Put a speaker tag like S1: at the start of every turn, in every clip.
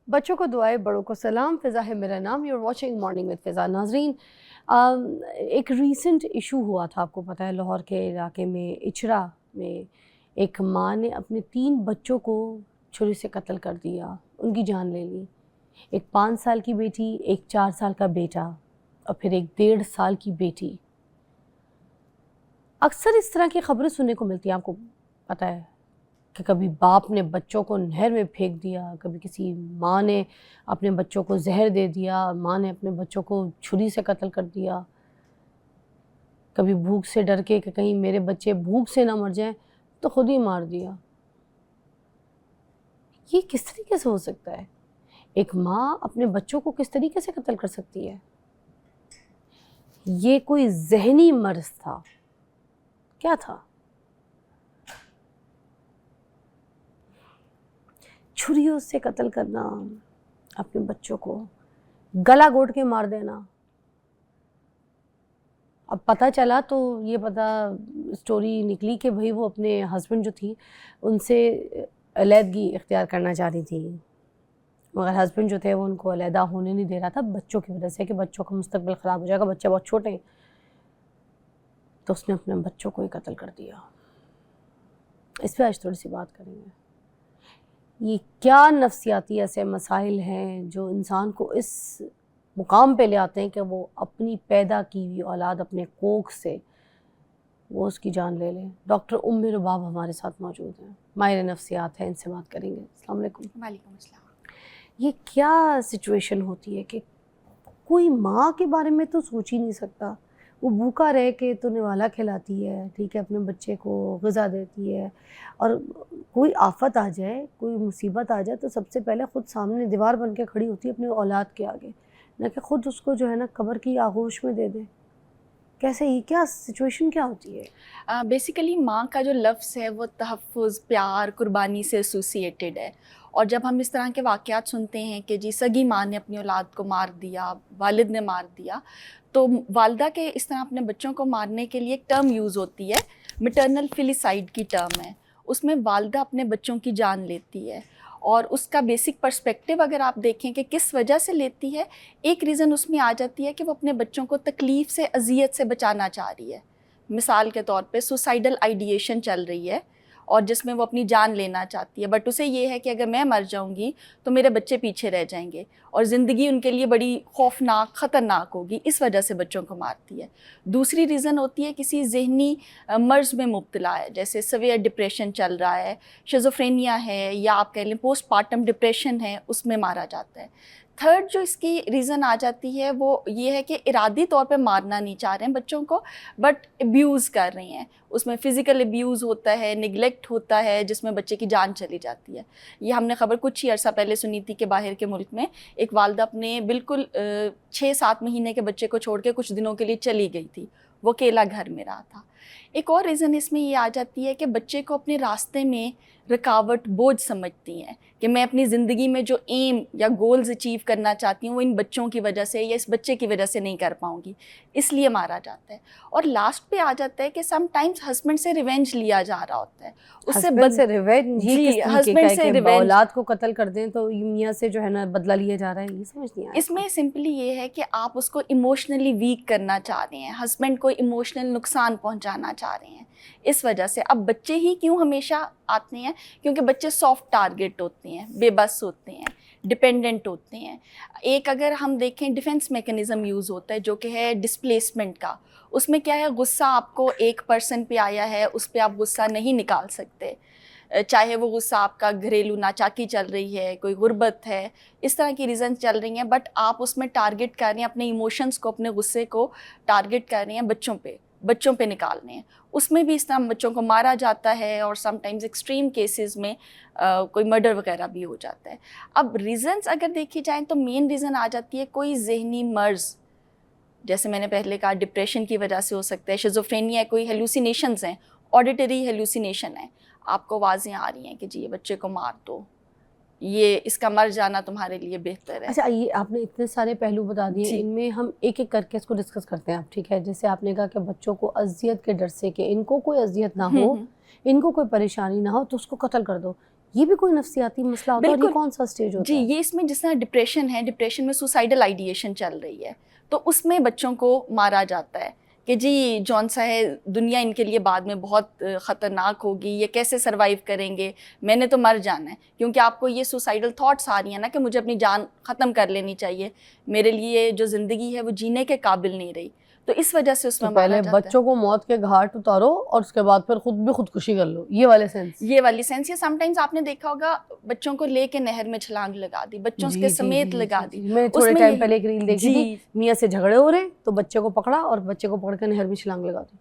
S1: बच्चों को दुआएं, बड़ों को सलाम। फ़िज़ा है मेरा नाम। यूर वॉचिंग मॉर्निंग विद फ़िज़ा। नाज़रीन, एक रीसेंट इशू हुआ था, आपको पता है, लाहौर के इलाके में इचरा में एक माँ ने अपने 3 बच्चों को छुरी से कत्ल कर दिया, उनकी जान ले ली। एक 5 साल की बेटी, एक 4 साल का बेटा और फिर एक 1.5 साल की बेटी। अक्सर इस तरह की खबरें सुनने को मिलती हैं, आपको पता है, कि कभी बाप ने बच्चों को नहर में फेंक दिया, कभी किसी माँ ने अपने बच्चों को जहर दे दिया, माँ ने अपने बच्चों को छुरी से कत्ल कर दिया, कभी भूख से डर के कि कहीं मेरे बच्चे भूख से ना मर जाएं तो खुद ही मार दिया। ये किस तरीके से हो सकता है? एक माँ अपने बच्चों को किस तरीके से कत्ल कर सकती है? ये कोई जहनी मर्ज था? क्या था? छुरियों से कत्ल करना, अपने बच्चों को गला घोट के मार देना। अब पता चला तो ये पता स्टोरी निकली कि भाई वो अपने हस्बैंड जो थी उनसे अलहदगी इख्तियार करना चाह रही थी, मगर हस्बैंड जो थे वो उनको अलहदा होने नहीं दे रहा था बच्चों की वजह से, कि बच्चों का मुस्तकबिल ख़राब हो जाएगा, बच्चे बहुत छोटे हैं। तो उसने अपने बच्चों को ही कत्ल कर दिया। इस पर आज थोड़ी सी बात करेंगे। ये क्या नफ्सियाती ऐसे मसाइल हैं जो इंसान को इस मुकाम पे ले आते हैं कि वो अपनी पैदा की हुई औलाद, अपने कोख से वो उसकी जान ले लें। डॉक्टर उम्मे रुबाब हमारे साथ मौजूद हैं, माहिर नफ्सियात हैं, इनसे बात करेंगे। अस्सलाम वालेकुम।
S2: वालेकुम अस्सलाम।
S1: ये क्या सिचुएशन होती है कि कोई माँ के बारे में तो सोच ही नहीं सकता, वो भूखा रह के तो निवाला खिलाती है, ठीक है, अपने बच्चे को ग़िज़ा देती है, और कोई आफत आ जाए, कोई मुसीबत आ जाए तो सबसे पहले ख़ुद सामने दीवार बन के खड़ी होती है अपनी औलाद के आगे, न कि ख़ुद उसको जो है ना कब्र की आगोश में दे दे। कैसे, ये क्या सिचुएशन क्या होती है?
S2: बेसिकली माँ का जो लफ्ज़ है वो तहफ़्फ़ुज़, प्यार, कुर्बानी से एसोसिएटेड है। और जब हम इस तरह के वाक़यात सुनते हैं कि जी सगी माँ ने अपनी औलाद को मार दिया, वालिद ने मार दिया, तो वालिदा के इस तरह अपने बच्चों को मारने के लिए एक टर्म यूज़ होती है, मैटरनल फिलिसाइड की टर्म है। उसमें वालिदा अपने बच्चों की जान लेती है, और उसका बेसिक पर्सपेक्टिव अगर आप देखें कि किस वजह से लेती है, एक रीज़न उसमें आ जाती है कि वो अपने बच्चों को तकलीफ़ से, अज़ियत से बचाना चाह रही है। मिसाल के तौर पे सुसाइडल आइडिएशन चल रही है और जिसमें वो अपनी जान लेना चाहती है, बट उसे ये है कि अगर मैं मर जाऊंगी तो मेरे बच्चे पीछे रह जाएंगे और ज़िंदगी उनके लिए बड़ी खौफनाक, ख़तरनाक होगी, इस वजह से बच्चों को मारती है। दूसरी रीज़न होती है किसी ज़हनी मर्ज़ में मुब्तला है, जैसे सवेयर डिप्रेशन चल रहा है, शिज़ोफ्रेनिया है, या आप कह लें पोस्टपार्टम डिप्रेशन है, उसमें मारा जाता है। थर्ड जो इसकी रीज़न आ जाती है वो ये है कि इरादी तौर पे मारना नहीं चाह रहे हैं बच्चों को, बट अब्यूज़ कर रही हैं। उसमें फ़िज़िकल अब्यूज़ होता है, निगलेक्ट होता है, जिसमें बच्चे की जान चली जाती है। ये हमने ख़बर कुछ ही अर्सा पहले सुनी थी कि बाहर के मुल्क में एक वालिदा अपने बिल्कुल 6-7 महीने के बच्चे को छोड़ के कुछ दिनों के लिए चली गई थी, वो अकेला घर में रहा था। एक और रीज़न इसमें ये आ जाती है कि बच्चे को अपने रास्ते में रुकावट, बोझ समझती हैं कि मैं अपनी ज़िंदगी में जो एम या गोल्स अचीव करना चाहती हूँ वो इन बच्चों की वजह से या इस बच्चे की वजह से नहीं कर पाऊँगी, इसलिए मारा जाता है। और लास्ट पे आ जाता है कि समटाइम्स हस्बैंड से रिवेंज लिया जा रहा होता है, उससे
S1: हस्बैंड से रिवेंज?
S2: जी,
S1: किस तरीके
S2: हस्बैंड
S1: का है
S2: से
S1: कि
S2: रिवेंज।
S1: औलाद को कत्ल कर दें तो मियाँ से जो है ना बदला लिया जा रहा है? ये समझ नहीं आया।
S2: इसमें सिंपली ये है कि आप उसको इमोशनली वीक करना चाह रहे हैं, हस्बैंड को इमोशनल नुकसान पहुंचाना चाह रहे हैं, इस वजह से। अब बच्चे ही क्यों हमेशा आते हैं? क्योंकि बच्चे सॉफ्ट टारगेट होते हैं, बेबस होते हैं, डिपेंडेंट होते हैं। एक अगर हम देखें डिफेंस मैकेनिज़्म यूज़ होता है जो कि है डिस्प्लेसमेंट का। उसमें क्या है, गुस्सा आपको एक पर्सन पे आया है, उस पर आप गुस्सा नहीं निकाल सकते, चाहे वो गुस्सा आपका घरेलू नाचाकी चल रही है, कोई गुर्बत है, इस तरह की रीज़न चल रही हैं, बट आप उसमें टारगेट कर रहे हैं अपने इमोशंस को, अपने गुस्से को टारगेट कर रहे हैं बच्चों पे निकाल रहे हैं। उसमें भी इस तरह बच्चों को मारा जाता है और समटाइम्स एक्सट्रीम केसेस में कोई मर्डर वगैरह भी हो जाता है। अब रीज़न्स अगर देखी जाएँ तो मेन रीज़न आ जाती है कोई ज़हनी मर्ज़, जैसे मैंने पहले कहा डिप्रेशन की वजह से हो सकता है, शिज़ोफ्रेनिया, कोई हेलुसिनेशंस हैं, ऑडिटरी हेलुसिनेशन है, आपको आवाज़ें आ रही हैं कि जी ये बच्चे को मार दो, ये इसका मर जाना तुम्हारे लिए बेहतर है।
S1: अच्छा, ये आपने इतने सारे पहलू बता दिए,
S2: जी।
S1: इनमें हम एक एक करके इसको डिस्कस करते हैं आप, ठीक है? जैसे आपने कहा कि बच्चों को अज़ियत के डर से कि इनको कोई अज़ियत ना हो, इनको कोई परेशानी ना हो तो उसको कत्ल कर दो, ये भी कोई नफ्सियाती मसला होता है? और ये
S2: बिल्कुल।
S1: कौन सा स्टेज होता
S2: जी,
S1: है?
S2: ये इसमें जिस तरह डिप्रेशन है, डिप्रेशन में सुसाइडल आइडिएशन चल रही है, तो उसमें बच्चों को मारा जाता है कि जी जौन सा है दुनिया इनके लिए बाद में बहुत ख़तरनाक होगी, ये कैसे सर्वाइव करेंगे, मैंने तो मर जाना है। क्योंकि आपको ये सुसाइडल थॉट्स आ रही हैं ना कि मुझे अपनी जान ख़त्म कर लेनी चाहिए, मेरे लिए जो ज़िंदगी है वो जीने के काबिल नहीं रही, तो इस वजह से
S1: तो
S2: उसमें मारा
S1: पहले
S2: जाता है।
S1: बच्चों को मौत के घाट उतारो और उसके बाद फिर खुद भी खुदकुशी कर लो, ये वाले सेंस।
S2: ये वाली सेंस। या समटाइम्स आपने देखा होगा बच्चों को लेके नहर में छलांग लगा दी, बच्चों
S1: जी
S2: के
S1: जी
S2: समेत
S1: जी
S2: लगा
S1: जी
S2: दी।
S1: जी। मैंने थोड़े
S2: उसमें
S1: टाइम
S2: यही
S1: पहले एक रील देखी थी,
S2: जी,
S1: मियाँ से झगड़े हो रहे तो बच्चे को पकड़ा और बच्चे को पकड़ कर नहर में छलांग लगा दी।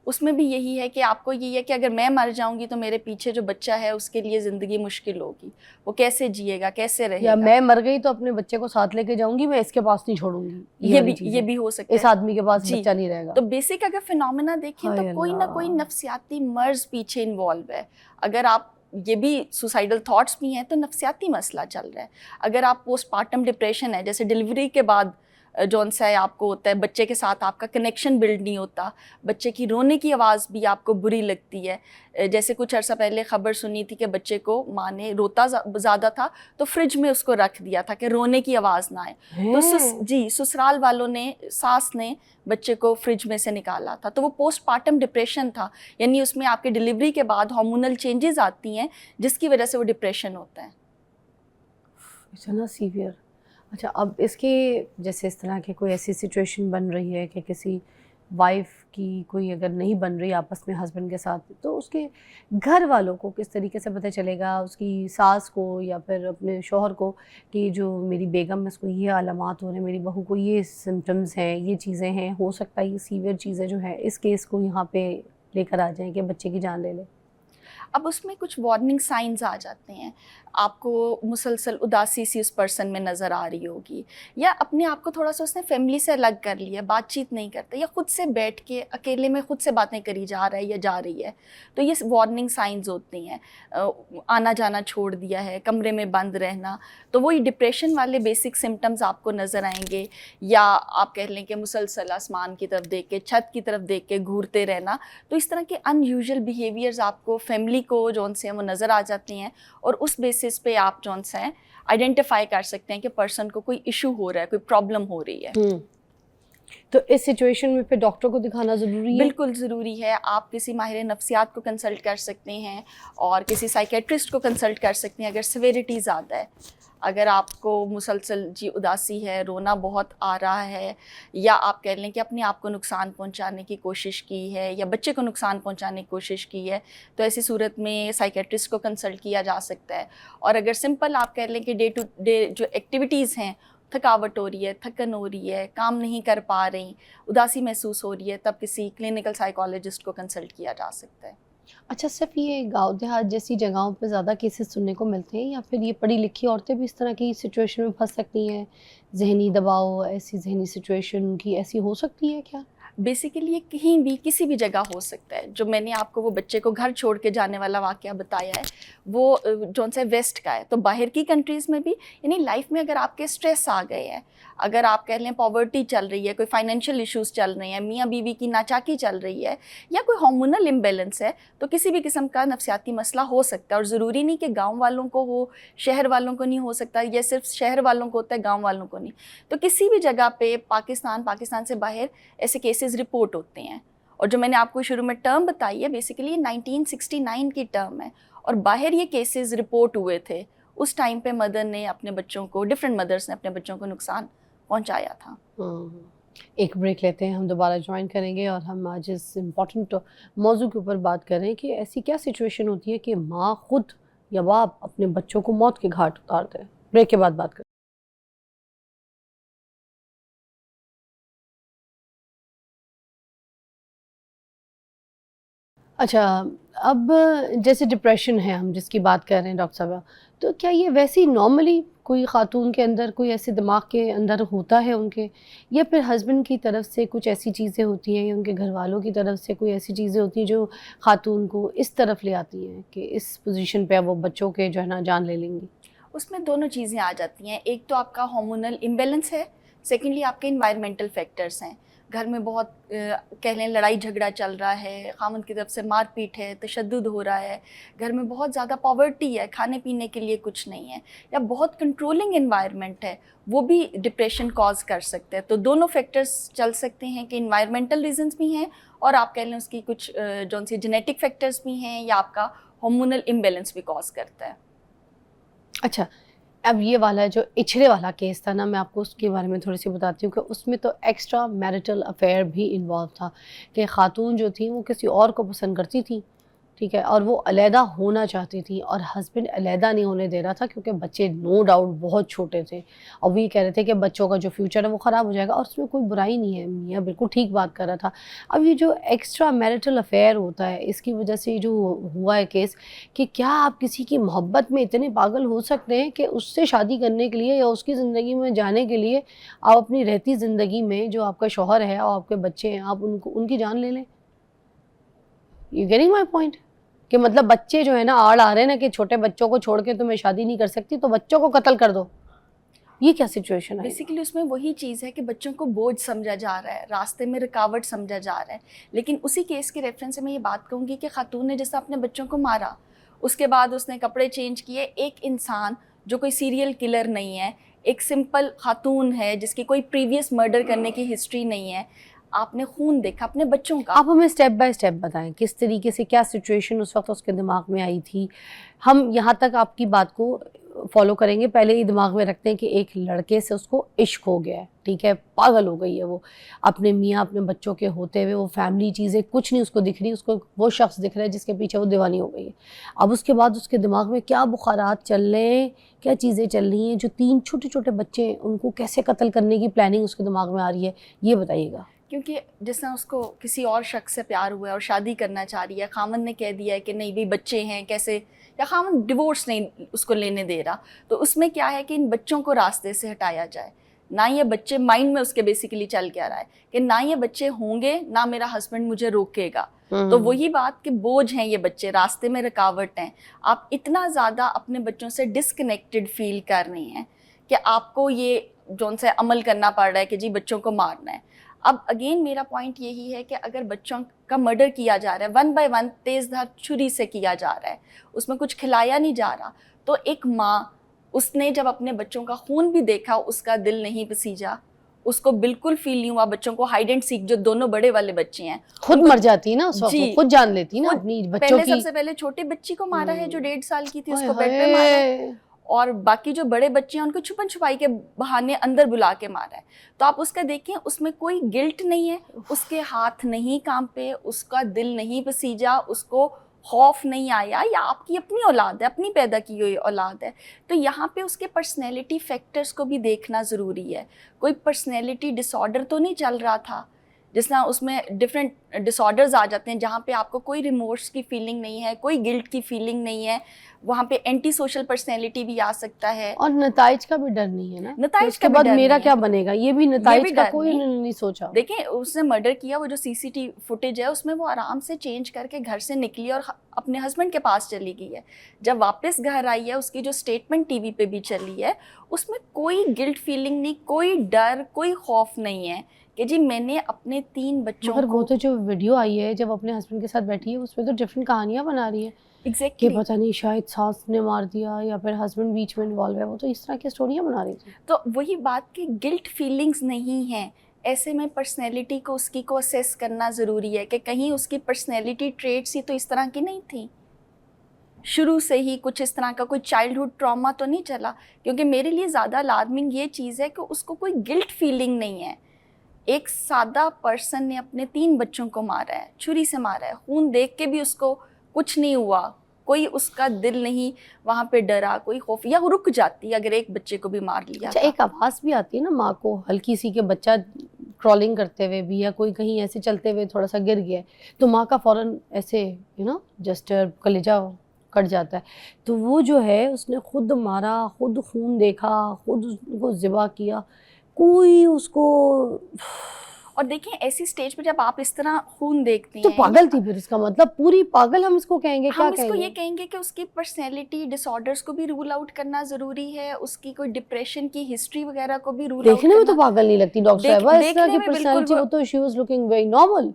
S2: उसमें भी यही है कि आपको यही है कि अगर मैं मर जाऊंगी तो मेरे पीछे जो बच्चा है उसके लिए ज़िंदगी मुश्किल होगी, वो कैसे जिएगा, कैसे
S1: या
S2: रहेगा।
S1: मैं मर गई तो अपने बच्चे को साथ लेके जाऊंगी, मैं इसके पास नहीं छोड़ूंगी, ये वाली चीज़
S2: ये
S1: है।
S2: भी हो सकता
S1: इस
S2: है
S1: आदमी के पास
S2: जी।
S1: बच्चा नहीं रहेगा।
S2: तो बेसिक अगर फिनोमेना देखें तो
S1: हाय
S2: कोई ना कोई
S1: अल्लाह।
S2: नफ्सियाती मर्ज पीछे इन्वॉल्व है। अगर आप ये भी सुसाइडल थॉट्स भी हैं तो नफ्सियाती मसला चल रहा है। अगर आप पोस्टमार्टम डिप्रेशन है, जैसे डिलीवरी के बाद जौन सा है आपको होता है, बच्चे के साथ आपका कनेक्शन बिल्ड नहीं होता, बच्चे की रोने की आवाज़ भी आपको बुरी लगती है। जैसे कुछ अर्सा पहले ख़बर सुनी थी कि बच्चे को माँ ने रोता ज़्यादा था तो फ्रिज में उसको रख दिया था कि रोने की आवाज़ ना आए। तो ससुराल वालों ने, सास ने बच्चे को फ्रिज में से निकाला था, तो वो पोस्टमार्टम डिप्रेशन था। यानी उसमें आपके डिलीवरी के बाद हार्मोनल चेंजेस आती हैं जिसकी वजह से वो डिप्रेशन होता है।
S1: इतना सीवियर। अच्छा, अब इसके जैसे इस तरह की कोई ऐसी सिचुएशन बन रही है कि किसी वाइफ की कोई अगर नहीं बन रही आपस में हस्बैंड के साथ, तो उसके घर वालों को किस तरीके से पता चलेगा, उसकी सास को या फिर अपने शौहर को, कि जो मेरी बेगम है उसको ये अलामात हो रहे हैं, मेरी बहू को ये सिम्टम्स हैं, ये चीज़ें हैं, हो सकता है ये सीवियर चीज़ें जो है इस केस को यहाँ पे लेकर आ जाएं कि बच्चे की जान ले ले?
S2: अब उसमें कुछ वार्निंग साइंस आ जाते हैं। आपको मुसलसल उदासी सी उस पर्सन में नज़र आ रही होगी, या अपने आप को थोड़ा सा उसने फैमिली से अलग कर लिया, बातचीत नहीं करता, या ख़ुद से बैठ के अकेले में ख़ुद से बातें करी जा रहा है या जा रही है, तो ये वार्निंग साइंस होती हैं। आना जाना छोड़ दिया है, कमरे में बंद रहना, तो वही डिप्रेशन वाले बेसिक सिम्टम्स आपको नज़र आएंगे। या आप कह लें कि मुसलसल आसमान की तरफ देख के, छत की तरफ देख के घूरते रहना, तो इस तरह के अनयूजुअल बिहेवियर्स आपको फैमिली को जौन से हैं वो नज़र आ जाती हैं, और उस बेसिस पे आप जौन सा है आइडेंटिफाई कर सकते हैं कि पर्सन को कोई इशू हो रहा है, कोई प्रॉब्लम हो रही है।
S1: तो इस सिचुएशन में फिर डॉक्टर को दिखाना ज़रूरी है?
S2: बिल्कुल ज़रूरी है। आप किसी माहिर नफ्सियात को कंसल्ट कर सकते हैं और किसी साइकेट्रिस्ट को कंसल्ट कर सकते हैं अगर सिविरिटी ज़्यादा है। अगर आपको मुसलसल जी उदासी है, रोना बहुत आ रहा है, या आप कह लें कि अपने आप को नुकसान पहुंचाने की कोशिश की है या बच्चे को नुकसान पहुंचाने की कोशिश की है, तो ऐसी सूरत में साइकेट्रिस्ट को कंसल्ट किया जा सकता है। और अगर सिंपल आप कह लें कि डे टू डे जो एक्टिविटीज़ हैं, थकावट हो रही है, थकन हो रही है, काम नहीं कर पा रही, उदासी महसूस हो रही है, तब किसी क्लिनिकल साइकोलॉजिस्ट को कंसल्ट किया जा सकता है।
S1: अच्छा, सिर्फ ये गाँव देहात जैसी जगहों पे ज़्यादा केसेस सुनने को मिलते हैं, या फिर ये पढ़ी लिखी औरतें भी इस तरह की सिचुएशन में फंस सकती हैं? ज़हनी दबाव, ऐसी ज़हनी सिचुएशन उनकी ऐसी हो सकती है क्या?
S2: बेसिकली ये कहीं भी किसी भी जगह हो सकता है। जो मैंने आपको वो बच्चे को घर छोड़ के जाने वाला वाक़या बताया है, वो जौन सा वेस्ट का है। तो बाहर की कंट्रीज़ में भी, यानी लाइफ में अगर आपके स्ट्रेस आ गए हैं, अगर आप कह लें पॉवर्टी चल रही है, कोई फाइनेंशियल इश्यूज़ चल रहे हैं, मियाँ बीवी की नाचाकी चल रही है, या कोई हार्मोनल इम्बैलेंस है, तो किसी भी किस्म का नफ्सियाती मसला हो सकता है। और ज़रूरी नहीं कि गाँव वालों को हो, शहर वालों को नहीं हो सकता, या सिर्फ शहर वालों को होता है, गाँव वालों को नहीं। तो किसी भी जगह पे पाकिस्तान से बाहर ऐसे केसेस रिपोर्ट होते हैं। और जो मैंने आपको शुरू में टर्म बताई है, बेसिकली 1969 की टर्म है, और बाहर ये केसेस रिपोर्ट हुए थे। उस टाइम पे मदर ने अपने बच्चों को, डिफरेंट मदर्स ने अपने बच्चों को नुकसान पहुंचाया था।
S1: एक ब्रेक लेते हैं, हम दोबारा ज्वाइन करेंगे और हम आज इस इम्पॉर्टेंट मौजू के ऊपर बात कर रहे हैं कि ऐसी क्या सिचुएशन होती है कि माँ खुद या बाप अपने बच्चों को मौत के घाट उतारते हैं। ब्रेक के बाद बात करें। अच्छा, अब जैसे डिप्रेशन है हम जिसकी बात कर रहे हैं डॉक्टर साहब, तो क्या ये वैसे ही नॉर्मली कोई ख़ातून के अंदर कोई ऐसे दिमाग के अंदर होता है उनके, या फिर हस्बैंड की तरफ से कुछ ऐसी चीज़ें होती हैं या उनके घर वालों की तरफ से कोई ऐसी चीज़ें होती हैं जो ख़ातून को इस तरफ ले आती हैं कि इस पोजीशन पे अब वो बच्चों के जो है ना जान ले लेंगी?
S2: उसमें दोनों चीज़ें आ जाती हैं। एक तो आपका हार्मोनल इम्बैलेंस है, सेकेंडली आपके इन्वायरमेंटल फैक्टर्स हैं। घर में बहुत कह लें लड़ाई झगड़ा चल रहा है, खामद की तरफ से मारपीट है, तशद्दुद हो रहा है, घर में बहुत ज़्यादा पॉवर्टी है, खाने पीने के लिए कुछ नहीं है, या बहुत कंट्रोलिंग एनवायरनमेंट है, वो भी डिप्रेशन कॉज कर सकते हैं। तो दोनों फैक्टर्स चल सकते हैं कि इन्वायरमेंटल रीजंस भी हैं और आप कह लें उसकी कुछ जो सी जेनेटिक फैक्टर्स भी हैं, या आपका हार्मोनल इम्बैलेंस भी कॉज करता है।
S1: अच्छा, अब ये वाला जो इछरे वाला केस था ना, मैं आपको उसके बारे में थोड़ी सी बताती हूँ कि उसमें तो एक्स्ट्रा मैरिटल अफेयर भी इन्वॉल्व था कि खातून जो थी वो किसी और को पसंद करती थी, ठीक है, और वो अलहदा होना चाहती थी और हस्बैंड अलहदा नहीं होने दे रहा था क्योंकि बच्चे नो डाउट बहुत छोटे थे और वो ये कह रहे थे कि बच्चों का जो फ्यूचर है वो ख़राब हो जाएगा, और उसमें कोई बुराई नहीं है, मियाँ बिल्कुल ठीक बात कर रहा था। अब ये जो एक्स्ट्रा मैरिटल अफेयर होता है, इसकी वजह से जो हुआ है केस कि क्या आप किसी की मोहब्बत में इतने पागल हो सकते हैं कि उससे शादी करने के लिए या उसकी ज़िंदगी में जाने के लिए आप अपनी रहती ज़िंदगी में जो आपका शौहर है और आपके बच्चे हैं आप उनकी जान ले लें। You getting my point? कि मतलब बच्चे जो है ना आड़ आ रहे हैं ना कि छोटे बच्चों को छोड़ के तुम्हें शादी नहीं कर सकती तो बच्चों को कत्ल कर दो, ये क्या सिचुएशन है?
S2: बेसिकली उसमें वही चीज़ है कि बच्चों को बोझ समझा जा रहा है, रास्ते में रुकावट समझा जा रहा है। लेकिन उसी केस के रेफरेंस से मैं ये बात कहूँगी कि खातून ने जैसा अपने बच्चों को मारा, उसके बाद उसने कपड़े चेंज किए, एक इंसान जो कोई सीरियल किलर नहीं है, एक सिंपल खातून है जिसकी कोई प्रीवियस मर्डर करने की हिस्ट्री नहीं है, आपने खून देखा अपने बच्चों का।
S1: आप हमें स्टेप बाय स्टेप बताएं किस तरीके से, क्या सिचुएशन उस वक्त उसके दिमाग में आई थी। हम यहाँ तक आपकी बात को फॉलो करेंगे, पहले ये दिमाग में रखते हैं कि एक लड़के से उसको इश्क हो गया है, ठीक है, पागल हो गई है वो अपने मियाँ अपने बच्चों के होते हुए, वो फैमिली चीज़ें कुछ नहीं उसको दिख रही, उसको वो शख्स दिख रहा है जिसके पीछे वो दीवानी हो गई है। अब उसके बाद उसके दिमाग में क्या बुखारात चल रहे हैं, क्या चीज़ें चल रही हैं, जो 3 छोटे छोटे बच्चे हैं उनको कैसे कत्ल करने की प्लानिंग उसके दिमाग में आ रही है, ये बताइएगा।
S2: क्योंकि जिस तरह उसको किसी और शख्स से प्यार हुआ है और शादी करना चाह रही है, खामन ने कह दिया है कि नहीं भी बच्चे हैं कैसे, या खामन डिवोर्स नहीं उसको लेने दे रहा, तो उसमें क्या है कि इन बच्चों को रास्ते से हटाया जाए। ना ये बच्चे, माइंड में उसके बेसिकली चल क्या रहा है कि ना ये बच्चे होंगे ना मेरा हस्बैंड मुझे रोकेगा। तो वही बात कि बोझ हैं ये बच्चे, रास्ते में रुकावट हैं, आप इतना ज़्यादा अपने बच्चों से डिसकनेक्टेड फील कर रही हैं कि आपको ये जोन से अमल करना पड़ रहा है कि जी बच्चों को मारना है। अब अगेन मेरा पॉइंट यही है कि अगर बच्चों का मर्डर किया जा रहा है, 1 बाय 1 तेज़धार छुरी से किया जा रहा है, उसमें कुछ खिलाया नहीं जा रहा, तो एक माँ, उसने जब अपने बच्चों का खून भी देखा उसका दिल नहीं पसीजा, उसको बिल्कुल फील नहीं हुआ। बच्चों को हाइड एंड सीक, जो दोनों बड़े वाले बच्चे हैं,
S1: खुद मर जाती ना उस वक्त, खुद जान लेती ना अपनी बच्चों की।
S2: सबसे पहले छोटे बच्ची को मारा है जो 1.5 साल की थी, उसको बेड पे मारा है, और बाकी जो बड़े बच्चे हैं उनको छुपन छुपाई के बहाने अंदर बुला के मारा है। तो आप उसका देखें, उसमें कोई गिल्ट नहीं है, उसके हाथ नहीं कांपे, उसका दिल नहीं पसीजा, उसको खौफ नहीं आया, या आपकी अपनी औलाद है, अपनी पैदा की हुई औलाद है। तो यहाँ पे उसके पर्सनैलिटी फैक्टर्स को भी देखना ज़रूरी है। कोई पर्सनैलिटी डिसऑर्डर तो नहीं चल रहा था, जिस तरह उसमें डिफरेंट डिसऑर्डर्स आ जाते हैं जहाँ पे आपको कोई रिमोर्स की फीलिंग नहीं है, कोई गिल्ट की फीलिंग नहीं है, वहाँ पे एंटी सोशल पर्सनैलिटी भी आ सकता है,
S1: और नताइज का भी डर नहीं है ना,
S2: नताइज
S1: के बाद मेरा क्या बनेगा, ये भी नताइज का कोई नहीं सोचा।
S2: देखिए उसने मर्डर किया, वो जो सीसीटीवी फुटेज है उसमें वो आराम से चेंज करके घर से निकली और अपने हस्बैंड के पास चली गई है। जब वापस घर आई है, उसकी जो स्टेटमेंट टीवी पे भी चली है, उसमें कोई गिल्ट फीलिंग नहीं, कोई डर, कोई खौफ नहीं है कि जी मैंने अपने 3 बच्चों को।
S1: वो तो जो वीडियो आई है जब अपने हस्बैंड के साथ बैठी है, उसमें तो डिफरेंट कहानियां बना रही है
S2: एग्जैक्टली
S1: कि पता नहीं शायद सास ने मार दिया या फिर हस्बैंड बीच में इन्वॉल्व है, वो तो इस तरह की स्टोरियां बना रही थी।
S2: तो वही बात कि गिल्ट फीलिंग्स नहीं है, ऐसे में पर्सनैलिटी को उसकी को असेस करना ज़रूरी है कि कहीं उसकी पर्सनैलिटी ट्रेट्स ही तो इस तरह की नहीं थी, शुरू से ही कुछ इस तरह का कोई चाइल्डहुड ट्रॉमा तो नहीं चला। क्योंकि मेरे लिए ज़्यादा अलार्मिंग ये चीज़ है कि उसको कोई गिल्ट फीलिंग नहीं है। एक सादा पर्सन ने अपने 3 बच्चों को मारा है, छुरी से मारा है, खून देख के भी उसको कुछ नहीं हुआ, कोई उसका दिल नहीं वहाँ पे डरा, कोई खौफ, या रुक जाती अगर एक बच्चे को भी मार लिया।
S1: अच्छा, एक आवाज़ भी आती है ना माँ को, हल्की सी के बच्चा क्रॉलिंग करते हुए भी या कोई कहीं ऐसे चलते हुए थोड़ा सा गिर गया तो माँ का फ़ौरन ऐसे जस्ट कलेजा कट जाता है। तो वो जो है उसने खुद मारा, खुद खून देखा, खुद उसको ज़िबा किया, कोई उसको
S2: और देखें ऐसी स्टेज पे जब आप इस तरह खून देखते
S1: तो
S2: हैं,
S1: पागल थी फिर, इसका मतलब पूरी पागल हम इसको कहेंगे, क्या
S2: हम इसको
S1: कहेंगे?
S2: ये कहेंगे कि उसकी पर्सनैलिटी डिसऑर्डर्स को भी रूल आउट करना ज़रूरी है, उसकी कोई डिप्रेशन की हिस्ट्री वगैरह को भी रूल आउट
S1: देखने में तो
S2: करना।
S1: पागल नहीं लगती डॉक्टर साहबा, इस तरह
S2: देखने
S1: की
S2: में बिल्कुल
S1: पर्सनालिटी, वो तो she was looking very normal.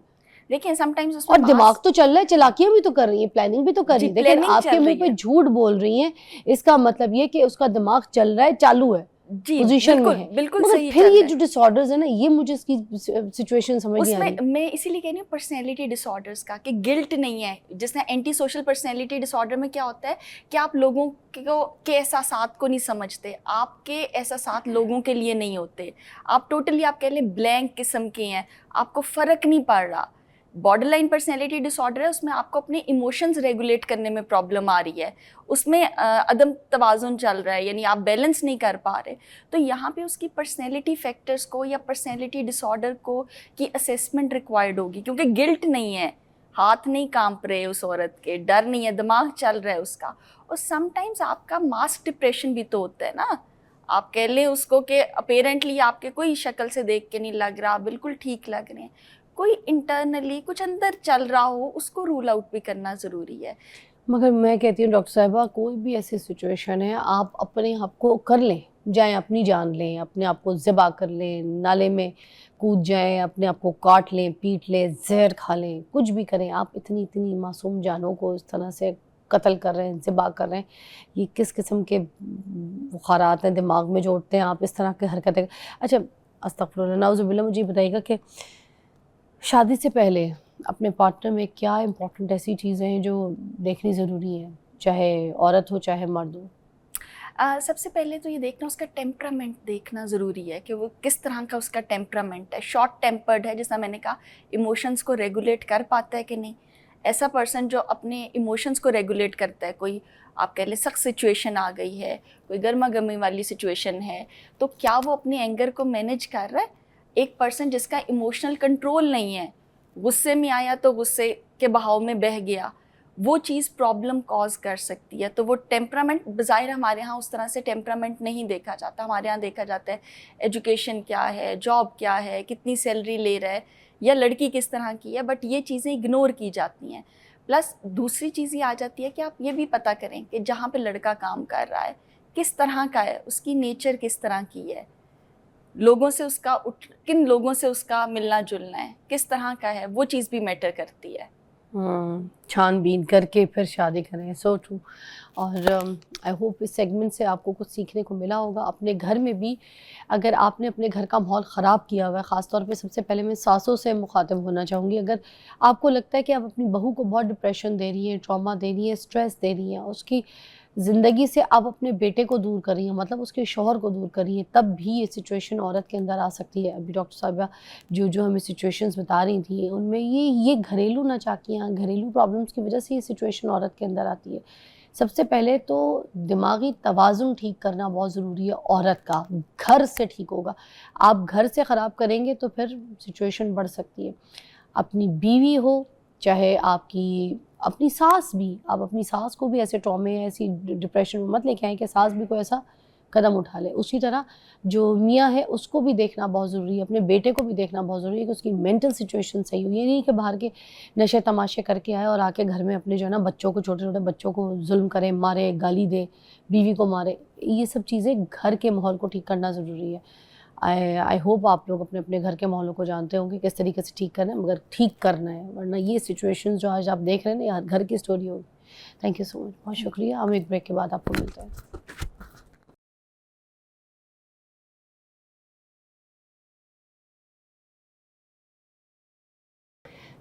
S2: देखिए समटाइम्स उसमें
S1: और दिमाग तो चल रहा है,
S2: जी
S1: चालाकियां भी तो कर रही है, प्लानिंग भी तो कर रही
S2: जी
S1: है। लेकिन
S2: प्लानिंग
S1: आपके
S2: चल
S1: मुंह
S2: रही
S1: पे
S2: है।
S1: झूठ बोल रही हैं, इसका मतलब ये कि उसका दिमाग चल रहा है, चालू है,
S2: जी
S1: पोजीशन में
S2: बिल्कुल
S1: है।
S2: बिल्कुल
S1: मगर
S2: सही
S1: फिर
S2: चल
S1: ये
S2: रहा
S1: जो
S2: है।
S1: डिसऑर्डर्स है ना, ये मुझे इसकी सिचुएशन समझ नहीं आ
S2: उसमें
S1: रही।
S2: मैं इसीलिए कह रही हूँ पर्सनैलिटी डिसऑर्डर्स का, कि गिल्ट नहीं है। जिसने एंटी सोशल पर्सनैलिटी डिसऑर्डर में क्या होता है कि आप लोगों के एहसासात को नहीं समझते, आपके एहसासात लोगों के लिए नहीं होते, आप टोटली आप कह लें ब्लैंक किस्म के हैं, आपको फ़र्क नहीं पड़ रहा। बॉर्डरलाइन पर्सनैलिटी डिसऑर्डर है, उसमें आपको अपने इमोशंस रेगुलेट करने में प्रॉब्लम आ रही है, उसमें अदम तवाज़ुन चल रहा है, यानी आप बैलेंस नहीं कर पा रहे। तो यहाँ पे उसकी पर्सनैलिटी फैक्टर्स को या पर्सनैलिटी डिसऑर्डर को की असेसमेंट रिक्वायर्ड होगी, क्योंकि गिल्ट नहीं है, हाथ नहीं कांप रहे उस औरत के, डर नहीं है, दिमाग चल रहा है उसका। और समटाइम्स आपका मास्क डिप्रेशन भी तो होता है ना, आप कह लें उसको कि अपेरेंटली आपके कोई शक्ल से देख के नहीं लग रहा, बिल्कुल ठीक लग रहे हैं, कोई इंटरनली कुछ अंदर चल रहा हो, उसको रूल आउट भी करना ज़रूरी है।
S1: मगर मैं कहती हूँ डॉक्टर साहिबा, कोई भी ऐसी सिचुएशन है, आप अपने आप को कर लें, जाएं अपनी जान लें, अपने आप को ज़िबा कर लें, नाले में कूद जाएं, अपने आप को काट लें, पीट लें, जहर खा लें, कुछ भी करें। आप इतनी इतनी मासूम जानों को इस तरह से कत्ल कर रहे हैं, ज़िबा कर रहे हैं। ये किस किस्म के बुखारात हैं दिमाग में जो उठते हैं आप इस तरह की हरकतें। अच्छा, अस्तगफुरुल्लाह, नाउज़ुबिल्लाह, मुझे ये बताइएगा कि शादी से पहले अपने पार्टनर में क्या इम्पोर्टेंट ऐसी चीज़ें हैं जो देखनी ज़रूरी है, चाहे औरत हो चाहे मर्द हो?
S2: सबसे पहले तो ये देखना, उसका टेम्परामेंट देखना ज़रूरी है कि वो किस तरह का उसका टेम्परामेंट है। शॉर्ट टेम्पर्ड है, जैसा मैंने कहा, इमोशंस को रेगुलेट कर पाता है कि नहीं। ऐसा पर्सन जो अपने इमोशंस को रेगुलेट करता है, कोई आप कह लें सख्त सिचुएशन आ गई है, कोई गर्मा गर्मी वाली सिचुएशन है, तो क्या वो अपने एंगर को मैनेज कर रहा है। एक पर्सन जिसका इमोशनल कंट्रोल नहीं है, गुस्से में आया तो गुस्से के बहाव में बह गया, वो चीज़ प्रॉब्लम कॉज कर सकती है। तो वो टेम्परामेंट, बज़ाहिर हमारे यहाँ उस तरह से टेम्परामेंट नहीं देखा जाता। हमारे यहाँ देखा जाता है एजुकेशन क्या है, जॉब क्या है, कितनी सैलरी ले रहा है, या लड़की किस तरह की है, बट ये चीज़ें इग्नोर की जाती हैं। प्लस दूसरी चीज़ ये आ जाती है कि आप ये भी पता करें कि जहाँ पे लड़का काम कर रहा है किस तरह का है, उसकी नेचर किस तरह की है, लोगों से उसका किन लोगों से उसका मिलना जुलना है किस तरह का है, वो चीज़ भी मैटर करती है।
S1: छानबीन करके फिर शादी करें, सो ट्रू। और आई होप इस सेगमेंट से आपको कुछ सीखने को मिला होगा। अपने घर में भी अगर आपने अपने घर का माहौल ख़राब किया हुआ है, ख़ास तौर पे सबसे पहले मैं सासों से मुखातिब होना चाहूँगी। अगर आपको लगता है कि आप अपनी बहू को बहुत डिप्रेशन दे रही हैं, ट्रॉमा दे रही हैं, स्ट्रेस दे रही हैं, उसकी ज़िंदगी से आप अपने बेटे को दूर कर रही हैं, मतलब उसके शौहर को दूर कर रही हैं, तब भी ये सिचुएशन औरत के अंदर आ सकती है। अभी डॉक्टर साहिबा जो हमें सिचुएशंस बता रही थी, उनमें ये घरेलू नाचाकियाँ, घरेलू प्रॉब्लम्स की वजह से ये सिचुएशन औरत के अंदर आती है। सबसे पहले तो दिमागी तवाज़ुन ठीक करना बहुत ज़रूरी है औरत का, घर से ठीक होगा। आप घर से ख़राब करेंगे तो फिर सिचुएशन बढ़ सकती है। अपनी बीवी हो, चाहे आपकी अपनी सास भी, आप अपनी सास को भी ऐसे ट्रॉमे, ऐसी डिप्रेशन में मत लेके आएँ कि सास भी कोई ऐसा कदम उठा ले। उसी तरह जो मियाँ है उसको भी देखना बहुत ज़रूरी है, अपने बेटे को भी देखना बहुत ज़रूरी है कि उसकी मेंटल सिचुएशन सही हो। ये नहीं कि बाहर के नशे तमाशे करके आए और आके घर में अपने जो है ना बच्चों को, छोटे-छोटे बच्चों को जुल्म करे, मारे, गाली दे, बीवी को मारे। ये सब चीज़ें घर के माहौल को ठीक करना ज़रूरी है। आई होप आप लोग अपने अपने घर के माहौलों को जानते होंगे किस तरीके से ठीक करना है, मगर ठीक करना है, वरना ये सिचुएशंस जो आज आप देख रहे हैं ना, यार घर की स्टोरी होगी। थैंक यू सो मच, बहुत शुक्रिया। हम एक ब्रेक के बाद आपको मिलते हैं।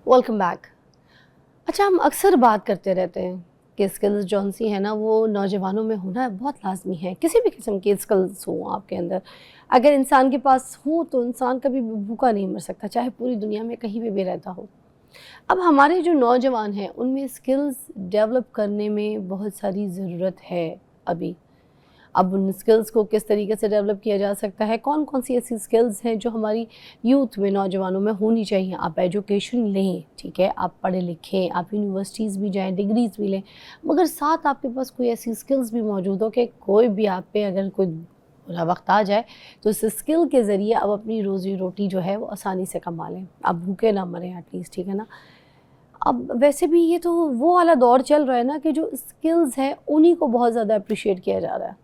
S1: Welcome back. अच्छा, हम अक्सर बात करते रहते हैं कि स्किल्स जौन सी है ना, वो नौजवानों में होना बहुत लाजमी है। किसी भी किस्म की स्किल्स हो आपके अंदर, अगर इंसान के पास हो तो इंसान कभी भी भूखा नहीं मर सकता, चाहे पूरी दुनिया में कहीं भी रहता हो। अब हमारे जो नौजवान हैं उनमें स्किल्स डेवलप करने में बहुत सारी ज़रूरत है अभी। अब उन स्किल्स को किस तरीके से डेवलप किया जा सकता है, कौन कौन सी ऐसी स्किल्स हैं जो हमारी यूथ में, नौजवानों में होनी चाहिए। आप एजुकेशन लें, ठीक है, आप पढ़े लिखें, आप यूनिवर्सिटीज़ भी जाएं, डिग्रीज़ भी लें, मगर साथ आपके पास कोई ऐसी स्किल्स भी मौजूद हो कि कोई भी आप पे अगर कोई पूरा वक्त आ जाए तो इस स्किल के ज़रिए अब अपनी रोज़ी रोटी जो है वो आसानी से कमा लें, आप भूखे ना मरें एटलीस्ट, ठीक है ना। अब वैसे भी ये तो वो वाला दौर चल रहा है ना कि जो स्किल्स हैं उन्हीं को बहुत ज़्यादा अप्रिशिएट किया जा रहा है।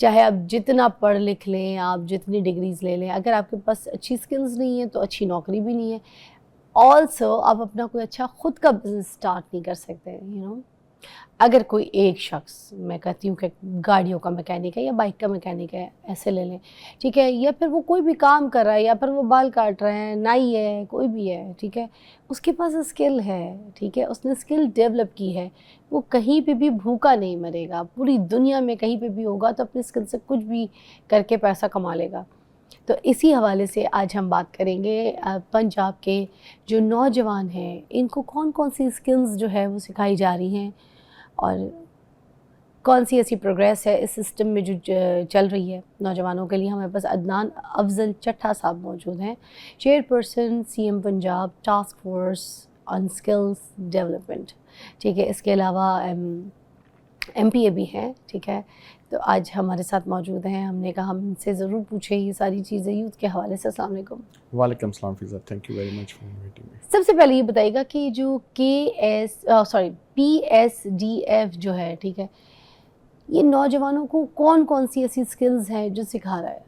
S1: चाहे आप जितना पढ़ लिख लें, आप जितनी डिग्रीज़ ले लें, अगर आपके पास अच्छी स्किल्स नहीं है तो अच्छी नौकरी भी नहीं है। ऑल्सो आप अपना कोई अच्छा खुद का बिज़नेस स्टार्ट नहीं कर सकते, यू नो। अगर कोई एक शख्स, मैं कहती हूँ कि गाड़ियों का मैकेनिक है या बाइक का मैकेनिक है, ऐसे ले लें, ठीक है, या फिर वो कोई भी काम कर रहा है, या फिर वो बाल काट रहे हैं, नाई है, कोई भी है, ठीक है, उसके पास स्किल है, ठीक है, उसने स्किल डेवलप की है, वो कहीं पे भी भूखा नहीं मरेगा, पूरी दुनिया में कहीं पे भी होगा तो अपने स्किल से कुछ भी करके पैसा कमा लेगा। तो इसी हवाले से आज हम बात करेंगे पंजाब के जो नौजवान हैं इनको कौन कौन सी स्किल्स जो है वो सिखाई जा रही हैं और कौन सी ऐसी प्रोग्रेस है इस सिस्टम में जो चल रही है नौजवानों के लिए। हमारे पास अदनान अफजल चट्टा साहब मौजूद हैं, chairperson CM Punjab task force on skills development, ठीक है। इसके अलावा MPA भी हैं, ठीक है। तो आज हमारे साथ मौजूद हैं, हमने कहा हम इनसे ज़रूर पूछें ये सारी चीज़ें यूथ के हवाले से। अस्सलाम वालेकुम।
S3: वालेकुम सलाम Fiza, thank you very much for inviting me.
S1: सबसे पहले ये बताइएगा कि जो PSDF जो है, ठीक है, ये नौजवानों को कौन कौन सी ऐसी स्किल्स हैं जो सिखा रहा है?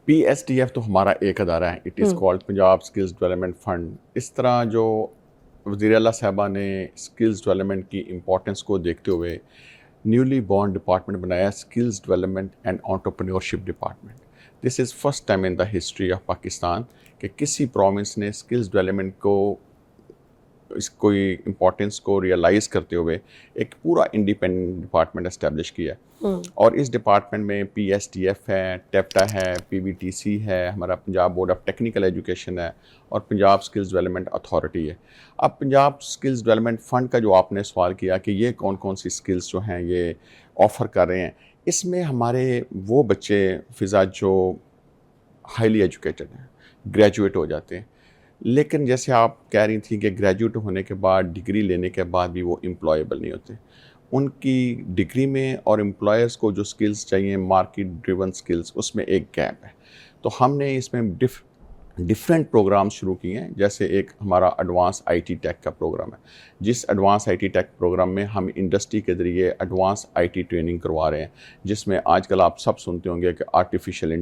S3: PSDF तो हमारा एक अदारा है, it is called Punjab skills development fund. इस तरह जो वज़ीर आला साहबा ने स्किल्स डेवलपमेंट की इम्पोर्टेंस को देखते हुए न्यूली बॉर्न डिपार्टमेंट बनाया, skills development and entrepreneurship department. This is first time in the history of Pakistan कि किसी प्रोविंस ने स्किल्स डेवलपमेंट को इसको इम्पोर्टेंस को रियलाइज़ करते हुए एक पूरा इंडिपेंडेंट डिपार्टमेंट इस्टेब्लिश किया। और इस डिपार्टमेंट में PSDF है, टेप्टा है, PBTC है, हमारा Punjab board of technical education है और पंजाब स्किल्स डेवलपमेंट अथॉरिटी है। अब पंजाब स्किल्स डेवलपमेंट फ़ंड का जो आपने सवाल किया कि ये कौन कौन सी स्किल्स जो हैं ये ऑफ़र कर रहे हैं, इसमें हमारे वो बच्चे फ़िज़ा जो हाईली एजुकेटेड हैं, ग्रेजुएट हो जाते हैं, लेकिन जैसे आप कह रही थी कि ग्रेजुएट होने के बाद, डिग्री लेने के बाद भी वो एम्प्लॉयबल नहीं होते। उनकी डिग्री में और एम्प्लॉयर्स को जो स्किल्स चाहिए, मार्केट ड्रिवन स्किल्स, उसमें एक गैप है। तो हमने इसमें डिफरेंट प्रोग्राम शुरू किए हैं। जैसे एक हमारा एडवांस IT टेक का प्रोग्राम है, जिस एडवांस IT टेक प्रोग्राम में हम इंडस्ट्री के ज़रिए एडवांस IT ट्रेनिंग करवा रहे हैं, जिसमें आजकल आप सब सुनते होंगे कि आर्टिफिशियल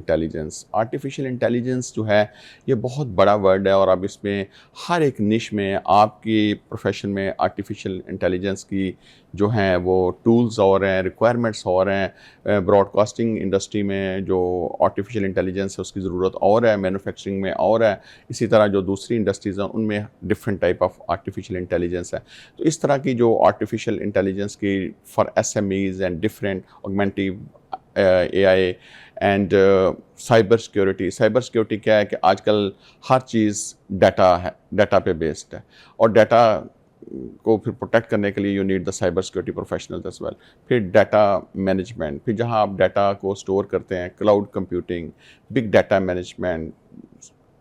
S3: इंटेलिजेंस जो है ये बहुत बड़ा वर्ड है और अब इसमें हर एक निश में आपकी प्रोफेशन में आर्टिफिशियल इंटेलिजेंस की जो हैं वो टूल्स और हैं, रिक्वायरमेंट्स और हैं। ब्रॉडकास्टिंग इंडस्ट्री में जो आर्टिफिशियल इंटेलिजेंस है उसकी ज़रूरत और है, मैन्युफैक्चरिंग में और है, इसी तरह जो दूसरी इंडस्ट्रीज़ हैं उनमें different type of artificial intelligence है। तो इस तरह की जो आर्टिफिशियल इंटेलिजेंस की for SMEs and different augmentative AI and cyber security क्या है कि आजकल हर चीज़ डाटा है, डाटा पे बेस्ड है और डाटा को फिर प्रोटेक्ट करने के लिए you need the cyber security professionals as well. फिर डाटा मैनेजमेंट, फिर जहां आप डाटा को स्टोर करते हैं, cloud computing, big data management,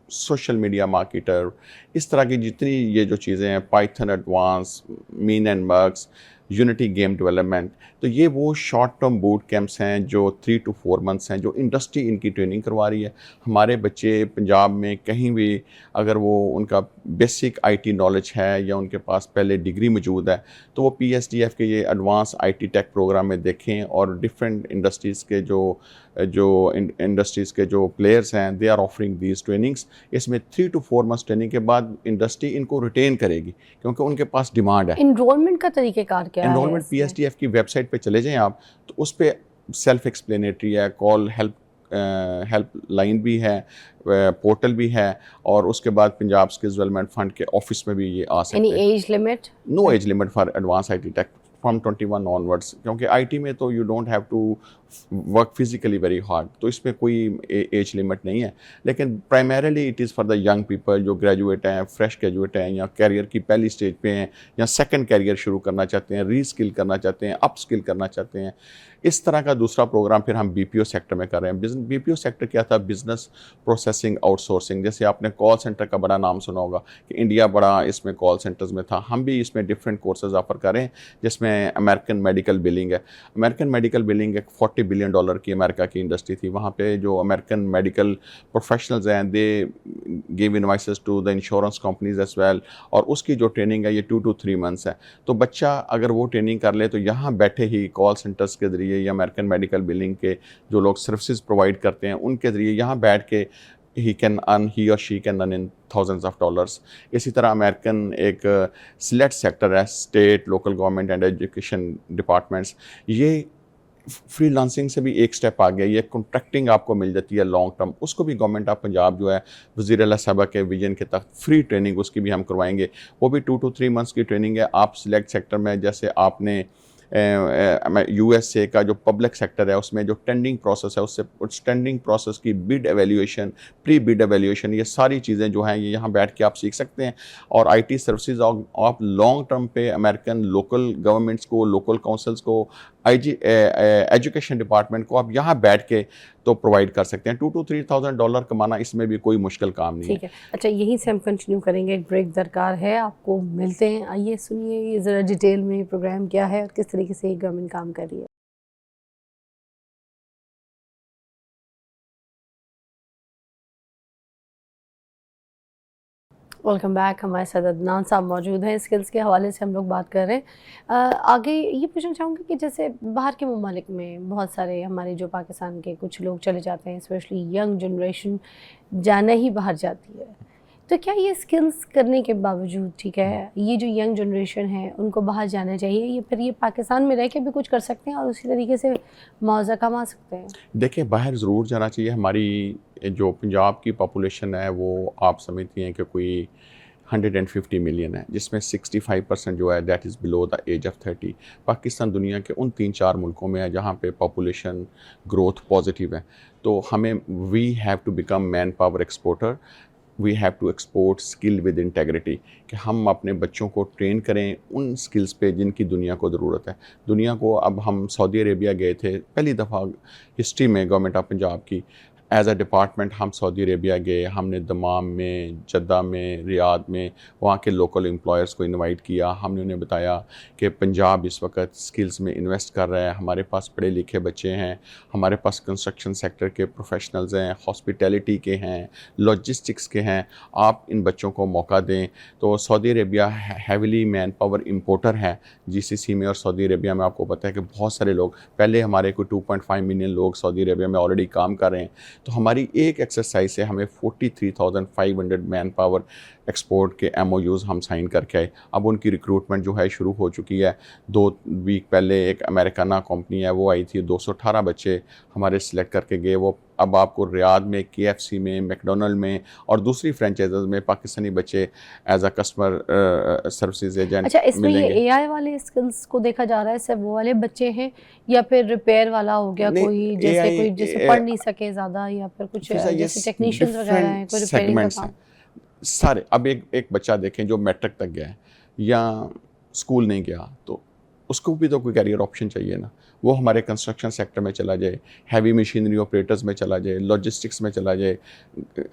S3: social media marketer, इस तरह की जितनी ये जो चीज़ें हैं, Python advance, mean and marks, unity game development, तो ये वो शॉर्ट टर्म बूट कैंप्स हैं जो 3 to 4 मंथ्स हैं, जो इंडस्ट्री इनकी ट्रेनिंग करवा रही है। हमारे बच्चे पंजाब में कहीं भी अगर वो उनका बेसिक IT नॉलेज है या उनके पास पहले डिग्री मौजूद है तो वो PSDF के ये एडवांस IT टेक प्रोग्राम में देखें और डिफरेंट इंडस्ट्रीज़ के जो प्लेयर्स हैं they are offering these trainings. इसमें 3 to 4 मंथ्स ट्रेनिंग के बाद इंडस्ट्री इनको रिटेन करेगी क्योंकि उनके पास डिमांड है।
S1: इनरोलमेंट का तरीक़ेकार क्या है?
S3: एनरोलमेंट PSDF की वेबसाइट पे चले जाएं आप, तो उस पे सेल्फ एक्सप्लेनेटरी है, कॉल हेल्प लाइन भी है, पोर्टल भी है और उसके बाद पंजाब स्किल्स डेवलपमेंट फंड के ऑफिस में भी ये आ सकते हैं।
S1: Age limit?
S3: No age limit for advance IT tech from 21 onwards, क्योंकि IT में तो you don't have to work physically very hard, तो इसमें कोई एज लिमिट नहीं है। लेकिन primarily it is for the young people जो ग्रेजुएट हैं, फ्रेश ग्रेजुएट हैं या कैरियर की पहली स्टेज पे हैं या सेकंड कैरियर शुरू करना चाहते हैं, रीस्किल करना चाहते हैं, अप स्किल करना चाहते हैं। इस तरह का दूसरा प्रोग्राम फिर हम BPO सेक्टर में कर रहे हैं। BPO सेक्टर क्या था? Business processing outsourcing. जैसे आपने कॉल सेंटर का बड़ा नाम सुना होगा कि इंडिया बड़ा इसमें कॉल सेंटर्स में था, हम भी इसमें डिफरेंट कोर्सेज ऑफर कर रहे हैं जिसमें हैं अमेरिकन मेडिकल बिलिंग है। अमेरिकन मेडिकल बिलिंग एक $40 बिलियन की अमेरिका की इंडस्ट्री थी। वहाँ पे जो अमेरिकन मेडिकल प्रोफेशनल्स हैं they give invoices to the insurance companies as well, और उसकी जो ट्रेनिंग है ये 2 to 3 मंथ्स है। तो बच्चा अगर वो ट्रेनिंग कर ले तो यहाँ बैठे ही कॉल सेंटर्स के ज़रिए या अमेरिकन मेडिकल बिलिंग के जो लोग सर्विसेज प्रोवाइड करते हैं उनके ज़रिए यहाँ बैठ के he or she can earn in thousands of dollars। इसी तरह अमेरिकन एक सिलेक्ट सेक्टर है, state, local government and education departments, ये फ्रीलांसिंग से भी एक स्टेप आ गया। ये कॉन्ट्रैक्टिंग आपको मिल जाती है लॉन्ग टर्म, उसको भी गवर्नमेंट ऑफ पंजाब जो है वज़ीर आला साहबा के विजन के तहत फ्री ट्रेनिंग उसकी भी हम करवाएंगे। वो भी 2 to 3 मंथ्स की ट्रेनिंग है। आप सिलेक्ट सेक्टर में, जैसे आपने यूएसए का जो पब्लिक सेक्टर है उसमें जो टेंडिंग प्रोसेस है उससे उस टेंडिंग प्रोसेस की bid evaluation, pre bid evaluation, ये सारी चीज़ें जो हैं ये यहाँ बैठ के आप सीख सकते हैं। और आईटी सर्विसेज आप लॉन्ग टर्म पे अमेरिकन लोकल गवर्नमेंट्स को, लोकल काउंसिल्स को, एजुकेशन डिपार्टमेंट को आप यहाँ बैठ के तो प्रोवाइड कर सकते हैं। $2,000 to 3,000 कमाना इसमें भी कोई मुश्किल काम नहीं है।
S1: ठीक है, अच्छा यहीं से हम कंटिन्यू करेंगे, एक ब्रेक दरकार है, आपको मिलते हैं। आइए सुनिए ये ज़रा डिटेल में प्रोग्राम क्या है और किस तरीके से गवर्नमेंट काम कर रही है। Welcome back. हमारे साथ अदनान साहब मौजूद हैं। स्किल्स के हवाले से हम लोग बात कर रहे हैं। आगे ये पूछना चाहूँगी कि जैसे बाहर के ममालिक में बहुत सारे हमारे जो पाकिस्तान के कुछ लोग चले जाते हैं, स्पेशली यंग जनरेशन जाना ही बाहर जाती है, तो क्या ये स्किल्स करने के बावजूद, ठीक है, ये जो यंग जनरेशन है उनको बाहर जाना चाहिए, ये फिर ये पाकिस्तान में रह के भी कुछ कर सकते हैं और उसी तरीके से मुआवजा कमा सकते हैं?
S3: देखिए, बाहर ज़रूर जाना चाहिए। हमारी जो पंजाब की पॉपुलेशन है वो आप समझती हैं कि कोई 150 मिलियन है, जिसमें 65% जो है that is below the age of 30। Pakistan दुनिया के उन 3-4 मुल्कों में है जहाँ पे पॉपुलेशन ग्रोथ पॉजिटिव है। तो हमें we have to become man power exporter, we have to export skill with integrity, कि हम अपने बच्चों को ट्रेन करें उन स्किल्स पे जिनकी दुनिया को ज़रूरत है। दुनिया को, अब हम सऊदी अरेबिया गए थे पहली दफ़ा हिस्ट्री में गवर्नमेंट ऑफ पंजाब की, एज अ डिपार्टमेंट हम सऊदी अरेबिया गए। हमने दमाम में, जद्दा में, रियाद में वहाँ के लोकल एम्प्लॉयर्स को इनवाइट किया। हमने उन्हें बताया कि पंजाब इस वक्त स्किल्स में इन्वेस्ट कर रहा है, हमारे पास पढ़े लिखे बच्चे हैं, हमारे पास कंस्ट्रक्शन सेक्टर के प्रोफेशनल्स हैं, हॉस्पिटैलिटी के हैं, लॉजिस्टिक्स के हैं, आप इन बच्चों को मौका दें। तो Saudi Arabia heavily man power importer है जीसीसी में, और सऊदी अरेबिया में आपको पता है कि बहुत सारे लोग, पहले हमारे को 2.5 मिलियन लोग सऊदी अरेबिया में ऑलरेडी काम कर रहे हैं। तो हमारी एक एक्सरसाइज से हमें 43,500 मैन पावर एक्सपोर्ट के MOUs हम साइन करके आए। अब उनकी रिक्रूटमेंट जो है शुरू हो चुकी है। 2 वीक पहले एक अमेरिकाना कंपनी है वो आई थी, 218 बच्चे हमारे सिलेक्ट करके गए। वो अब आपको रियाद में, KFC में, मैकडोनल्ड में और दूसरी फ्रेंचाइजीज में पाकिस्तानी बच्चे as a customer services agent.
S1: अच्छा, इसमें ये AI वाले स्किल्स को देखा जा रहा है, सिर्फ वो वाले बच्चे हैं या फिर रिपेयर वाला हो गया, कोई जैसे पढ़ नहीं सके ज़्यादा, या फिर कुछ जैसे टेक्नीशियंस वगैरह हैं, कोई रिपेयरिंग का काम?
S3: सारे, अब एक बच्चा देखें जो मैट्रिक तक गया है या स्कूल नहीं गया, तो उसको भी तो कोई कैरियर ऑप्शन चाहिए ना। वो हमारे कंस्ट्रक्शन सेक्टर में चला जाए, हैवी मशीनरी ऑपरेटर्स में चला जाए, लॉजिस्टिक्स में चला जाए,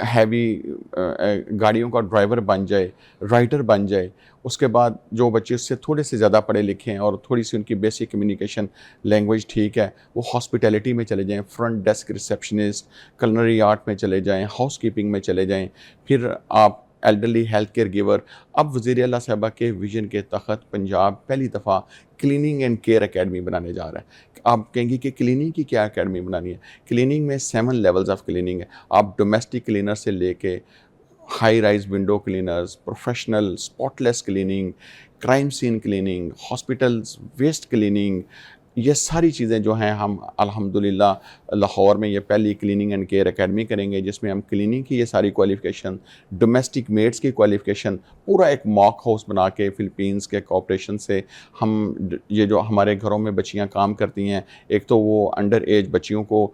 S3: हैवी गाड़ियों का ड्राइवर बन जाए, राइडर बन जाए। उसके बाद जो बच्चे उससे थोड़े से ज़्यादा पढ़े लिखे हैं और थोड़ी सी उनकी बेसिक कम्युनिकेशन लैंग्वेज ठीक है, वो हॉस्पिटैलिटी में चले जाएं, front desk receptionist, culinary art में चले जाएं, हाउस कीपिंग में चले जाएं। फिर आप एल्डरली हेल्थ केयर गिवर। अब वज़ीर आला साहबा के विजन के तहत पंजाब पहली दफ़ा क्लीनिंग एंड केयर एकेडमी बनाने जा रहा है। आप कहेंगे कि क्लीनिंग की क्या एकेडमी बनानी है? क्लीनिंग में 7 लेवल्स ऑफ क्लीनिंग है। आप डोमेस्टिक क्लीनर से लेके high rise window cleaners, professional spotless cleaning, crime scene cleaning, hospitals waste cleaning, ये सारी चीज़ें जो हैं हम अल्हम्दुलिल्लाह लाहौर में ये पहली क्लीनिंग एंड केयर एकेडमी करेंगे, जिसमें हम क्लीनिंग की ये सारी क्वालिफ़िकेशन, डोमेस्टिक मेड्स की क्वालिफ़िकेशन, पूरा एक मॉक हाउस बना के फ़िलीपींस के कोऑपरेशन से हम ये जो हमारे घरों में बच्चियां काम करती हैं, एक तो वो अंडर एज बच्चियों को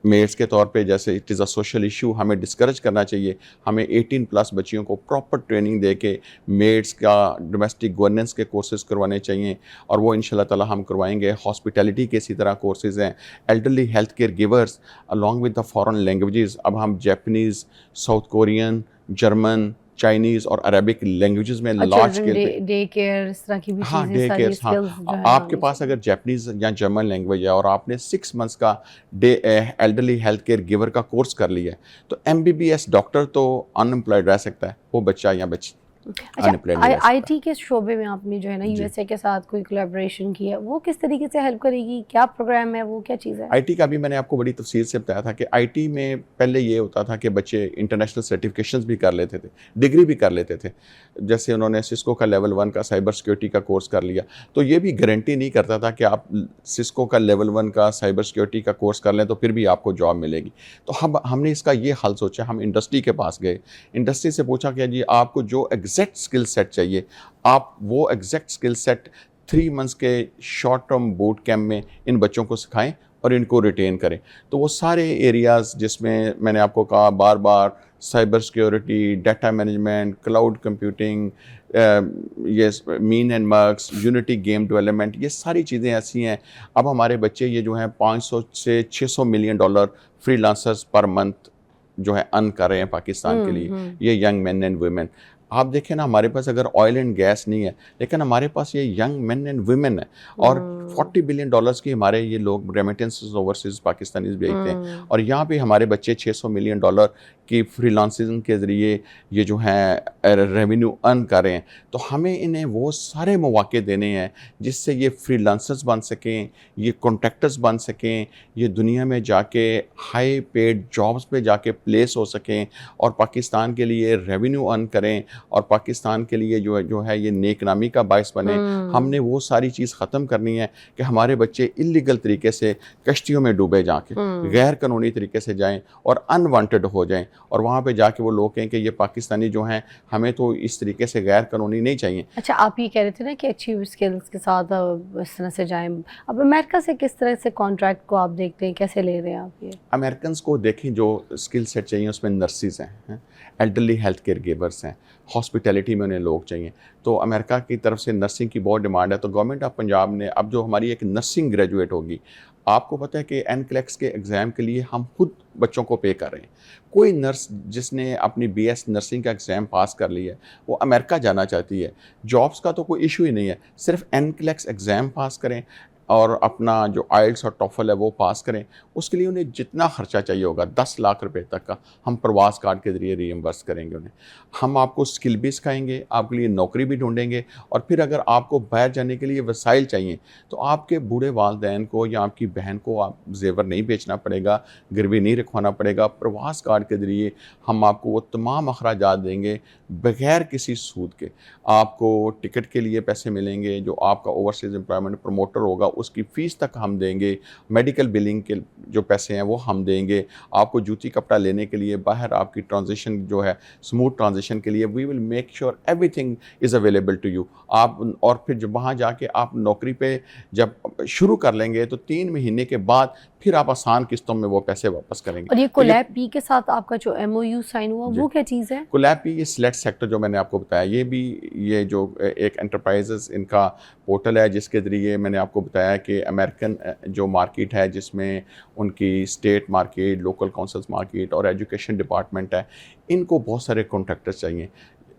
S3: मेड्स के तौर पे, जैसे it is a social issue, हमें डिस्करेज करना चाहिए। हमें 18+ बच्चियों को प्रॉपर ट्रेनिंग दे के मेड्स का डोमेस्टिक गवर्नेंस के कोर्सेज़ करवाने चाहिए, और वो इंशाल्लाह ताला हम करवाएंगे। हॉस्पिटैलिटी के इसी तरह कोर्सेज़ हैं। Elderly health care givers along with the foreign languages, अब हम Japanese, south Korean, German, Chinese और अरबिक लैंग्वेजेस में
S1: और
S3: लार्ज
S1: चिल्ड्रन
S3: स्केल पे।
S1: डे केयर इस तरह की भी
S3: हाँ,
S1: चीज़ें
S3: डे
S1: सारी
S3: केयर्स, हाँ।
S1: स्किल्स जो है
S3: आपके
S1: होनी
S3: पास
S1: चाहिए।
S3: अगर जैपनीज़ या जर्मन लैंग्वेज है और आपने 6 मंथ्स का एल्डरली हेल्थ केयर गिवर का कोर्स कर लिया है, तो एमबीबीएस डॉक्टर तो अनएम्प्लॉयड रह सकता है, वो बच्चा या बच्ची
S1: अच्छा,
S3: अनएम्प्लॉयड नहीं रह सकता।
S1: आईटी के शोबे में आपने जो है ना
S3: जी।
S1: यूएसए के साथ कोई कोलैबोरेशन की है, वो किस तरीके से हेल्प करेगी? क्या प्रोग्राम है वो, क्या चीज़ है?
S3: आईटी का भी मैंने आपको बड़ी तफसील से बताया था कि आईटी में पहले ये होता था कि बच्चे इंटरनेशनल सर्टिफिकेशंस भी कर लेते थे, डिग्री भी कर लेते थे। जैसे उन्होंने सिस्को का लेवल 1 का साइबर सिक्योरिटी का कोर्स कर लिया, तो ये भी गारंटी नहीं करता था कि आप सिस्को का लेवल 1 का साइबर सिक्योरिटी का कोर्स कर लें तो फिर भी आपको जॉब मिलेगी। तो हमने इसका ये हल सोचा, हम इंडस्ट्री के पास गए, इंडस्ट्री से पूछा कि जी आपको जो एग्जैक्ट स्किल सेट चाहिए, आप वो एग्जैक्ट स्किल सेट 3 मंथ्स के शॉर्ट टर्म बूट कैंप में इन बच्चों को सिखाएं और इनको रिटेन करें। तो वो सारे एरियाज़ जिसमें मैंने आपको कहा बार बार, cyber security, data management, cloud computing, ये mean and marks, unity game development, ये सारी चीज़ें ऐसी हैं। अब हमारे बच्चे ये जो हैं 500 से 600 million dollar freelancers per month जो है अर्न कर रहे हैं पाकिस्तान के लिए, ये यंग मैन एंड वुमेन। आप देखें ना, हमारे पास अगर ऑयल एंड गैस नहीं है, लेकिन हमारे पास ये यंग मैन एंड वुमेन है, और 40 बिलियन डॉलर्स की हमारे ये लोग रेमिटेंसेस ओवरसीज पाकिस्तानीज भेजते हैं, और यहाँ पे हमारे बच्चे 600 मिलियन डॉलर की फ्रीलांसिंग के ज़रिए ये जो हैं रेवेन्यू अर्न कर रहे हैं। तो हमें इन्हें वो सारे मौके देने हैं जिससे ये फ्रीलांसर्स बन सकें, ये कॉन्ट्रैक्टर्स बन सकें, ये दुनिया में जाके हाई पेड जॉब्स पे जाके प्लेस हो सकें और पाकिस्तान के लिए रेवेन्यू अर्न करें और पाकिस्तान के लिए जो है ये नेकनामी का बायस बने। हमने वो सारी चीज़ ख़त्म करनी है कि हमारे बच्चे इल्लीगल तरीके से कश्तियों में डूबे जाके, गैर कानूनी तरीके से जाएं और अनवांटेड हो जाएं, और वहाँ पे जाके वो लोग कहें कि ये पाकिस्तानी जो हैं, हमें तो इस तरीके से गैर कानूनी नहीं चाहिए।
S1: अच्छा, आप ये कह रहे थे ना कि अच्छी स्किल्स के साथ इस तरह से जाएं। अब अमेरिका से किस तरह से कॉन्ट्रैक्ट को आप देखते हैं, कैसे ले रहे हैं आप ये?
S3: अमेरिकन को देखें, जो स्किल सेट चाहिए उसमें नर्सिस हैं, एल्डरली हेल्थ केयर गिवर्स हैं, हॉस्पिटैलिटी में उन्हें लोग चाहिए। तो अमेरिका की तरफ से नर्सिंग की बहुत डिमांड है। तो गवर्नमेंट ऑफ पंजाब ने अब जो हमारी एक नर्सिंग ग्रेजुएट होगी, आपको पता है कि NCLEX के एग्ज़ाम के लिए हम खुद बच्चों को पे कर रहे हैं। कोई नर्स जिसने अपनी BS नर्सिंग का एग्ज़ाम पास कर लिया है, वो अमेरिका जाना चाहती है। जॉब्स का तो कोई इशू ही नहीं है, सिर्फ NCLEX एग्ज़ाम पास करें और अपना जो IELTS और TOEFL है वो पास करें। उसके लिए उन्हें जितना खर्चा चाहिए होगा 10 लाख रुपए तक का, हम प्रवास कार्ड के ज़रिए रीइंबर्स करेंगे उन्हें। हम आपको स्किल भी सिखाएंगे, आपके लिए नौकरी भी ढूंढेंगे, और फिर अगर आपको बाहर जाने के लिए वसाइल चाहिए तो आपके बूढ़े वालिदैन को या आपकी बहन को आप जेवर नहीं बेचना पड़ेगा, गिरवी नहीं रखवाना पड़ेगा। प्रवास कार्ड के ज़रिए हम आपको वो तमाम अखराजात देंगे बग़ैर किसी सूद के। आपको टिकट के लिए पैसे मिलेंगे, जो आपका ओवरसीज़ एम्प्लॉयमेंट प्रमोटर होगा उसकी फ़ीस तक हम देंगे, मेडिकल बिलिंग के जो पैसे हैं वो हम देंगे। आपको जूती कपड़ा लेने के लिए बाहर आपकी ट्रांजिशन जो है स्मूथ ट्रांजिशन के लिए we will make sure everything is available to you. आप और फिर जब वहाँ जाके आप नौकरी पे जब शुरू कर लेंगे तो 3 महीने के बाद फिर आप आसान किस्तों में वो पैसे वापस करेंगे।
S1: और ये कोलैब पी के साथ आपका जो MOU साइन हुआ, वो क्या चीज़ है?
S3: कोलैब पी, ये सिलेक्ट सेक्टर जो मैंने आपको बताया, ये भी ये जो एक एंटरप्राइजेस इनका पोर्टल है जिसके ज़रिए मैंने आपको बताया कि अमेरिकन जो मार्केट है जिसमें उनकी state market, local councils market और एजुकेशन डिपार्टमेंट है, इनको बहुत सारे कॉन्ट्रैक्टर्स चाहिए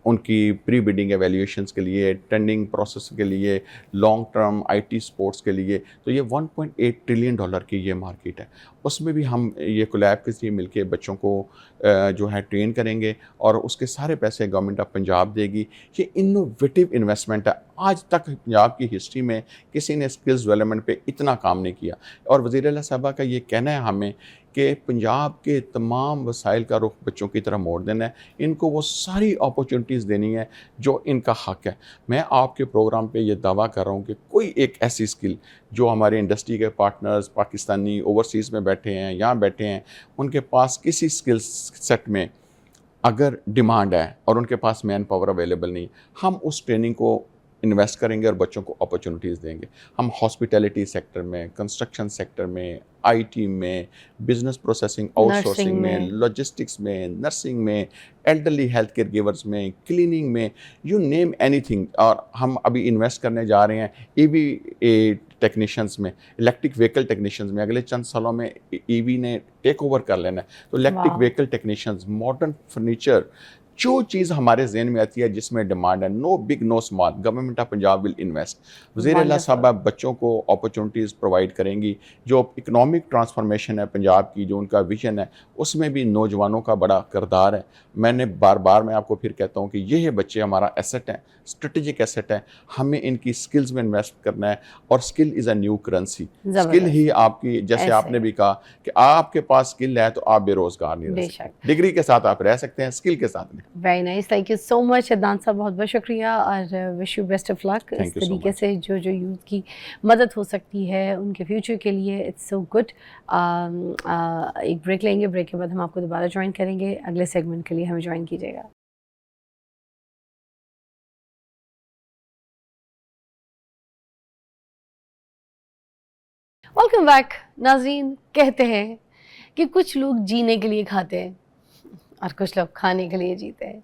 S3: उनकी प्री बिडिंग एवेल्यूएशंस के लिए, टेंडिंग प्रोसेस के लिए, लॉन्ग टर्म IT स्पोर्ट्स के लिए। तो ये 1.8 ट्रिलियन डॉलर की ये मार्केट है। उसमें भी हम ये कोलैब के ज़रिए मिलके बच्चों को जो है ट्रेन करेंगे और उसके सारे पैसे गवर्नमेंट ऑफ पंजाब देगी। ये इनोवेटिव इन्वेस्टमेंट है। आज तक पंजाब की हिस्ट्री में किसी ने स्किल्स डेवलपमेंट पे इतना काम नहीं किया, और वज़ीर आला साहबा का ये कहना है हमें कि पंजाब के तमाम वसाइल का रुख बच्चों की तरफ मोड़ देना है, इनको वो सारी अपॉर्चुनिटीज़ देनी है जो इनका हक़ है। मैं आपके प्रोग्राम पे ये दावा कर रहा हूँ कि कोई एक ऐसी स्किल जो हमारे इंडस्ट्री के पार्टनर्स पाकिस्तानी ओवरसीज़ में बैठे हैं, यहाँ बैठे हैं, उनके पास किसी स्किल सेट में अगर डिमांड है और उनके पास मैन पावर अवेलेबल नहीं, हम उस ट्रेनिंग को इन्वेस्ट करेंगे और बच्चों को अपॉर्चुनिटीज़ देंगे। हम हॉस्पिटैलिटी सेक्टर में, कंस्ट्रक्शन सेक्टर में, IT में, बिजनेस प्रोसेसिंग आउटसोर्सिंग में, लॉजिस्टिक्स में, नर्सिंग में, एल्डरली हेल्थ केयर गिवर्स में, क्लीनिंग में, यू नेम एनीथिंग। और हम अभी इन्वेस्ट करने जा रहे हैं EV टेक्नीशियंस में, इलेक्ट्रिक व्हीकल टेक्नीशियंस में। अगले चंद सालों में EV ने टेक ओवर कर लेना है, तो electric vehicle technicians, modern furniture, जो चीज़ हमारे जहन में आती है जिसमें डिमांड है, no big no small, government of Punjab will invest. वज़ीर आला साहबा बच्चों को अपॉर्चुनिटीज़ प्रोवाइड करेंगी। जो इकनॉमिक ट्रांसफॉर्मेशन है पंजाब की, जो उनका विजन है, उसमें भी नौजवानों का बड़ा किरदार है। मैंने बार बार मैं आपको फिर कहता हूँ कि ये बच्चे हमारा एसेट हैं, स्ट्रेटेजिक एसेट है। हमें इनकी स्किल्स में इन्वेस्ट करना है, और skill is a new currency. Skill ही आपकी, जैसे आपने भी कहा कि आपके पास स्किल है तो आप बेरोजगार नहीं रह सकते। डिग्री के साथ आप रह सकते हैं, स्किल के साथ नहीं।
S1: Very nice, thank you so much Adnan साहब, बहुत बहुत शुक्रिया, और wish you best of luck. इस तरीके से जो यूथ की मदद हो सकती है उनके फ्यूचर के लिए, इट्स सो गुड। एक ब्रेक लेंगे, ब्रेक के बाद हम आपको दोबारा ज्वाइन करेंगे। अगले सेगमेंट के लिए हमें ज्वाइन कीजिएगा। वेलकम बैक नाज़रीन। कहते हैं कि कुछ लोग जीने के लिए खाते हैं और कुछ लोग खाने के लिए जीते हैं।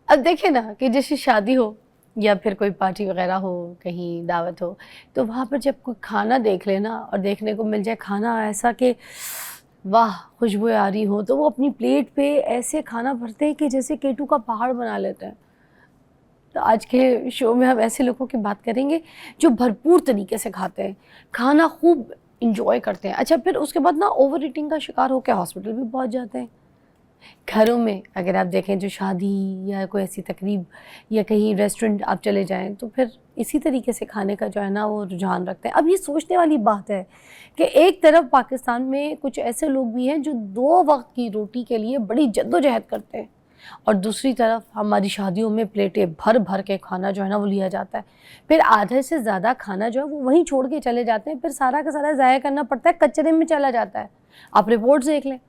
S1: अब देखें ना कि जैसे शादी हो या फिर कोई पार्टी वगैरह हो, कहीं दावत हो, तो वहाँ पर जब कोई खाना देख लेना और देखने को मिल जाए खाना ऐसा कि वाह खुशबू आ रही हो, तो वो अपनी प्लेट पे ऐसे खाना भरते हैं कि जैसे केटू का पहाड़ बना लेते हैं। तो आज के शो में हम ऐसे लोगों की बात करेंगे जो भरपूर तरीके से खाते हैं, खाना खूब इंजॉय करते हैं। अच्छा, फिर उसके बाद ना ओवर ईटिंग का शिकार होकर हॉस्पिटल भी पहुंच जाते हैं। घरों में अगर आप देखें, जो शादी या कोई ऐसी तकरीब या कहीं रेस्टोरेंट आप चले जाएं, तो फिर इसी तरीके से खाने का जो है ना वो रुझान रखते हैं। अब ये सोचने वाली बात है कि एक तरफ पाकिस्तान में कुछ ऐसे लोग भी हैं जो 2 वक्त की रोटी के लिए बड़ी जद्दोजहद करते हैं, और दूसरी तरफ हमारी शादियों में प्लेटें भर भर के खाना जो है ना वो लिया जाता है। फिर आधे से ज़्यादा खाना जो है वो वहीं छोड़ के चले जाते हैं, फिर सारा का सारा ज़ाया करना पड़ता है, कचरे में चला जाता है। आप रिपोर्ट्स देख लें,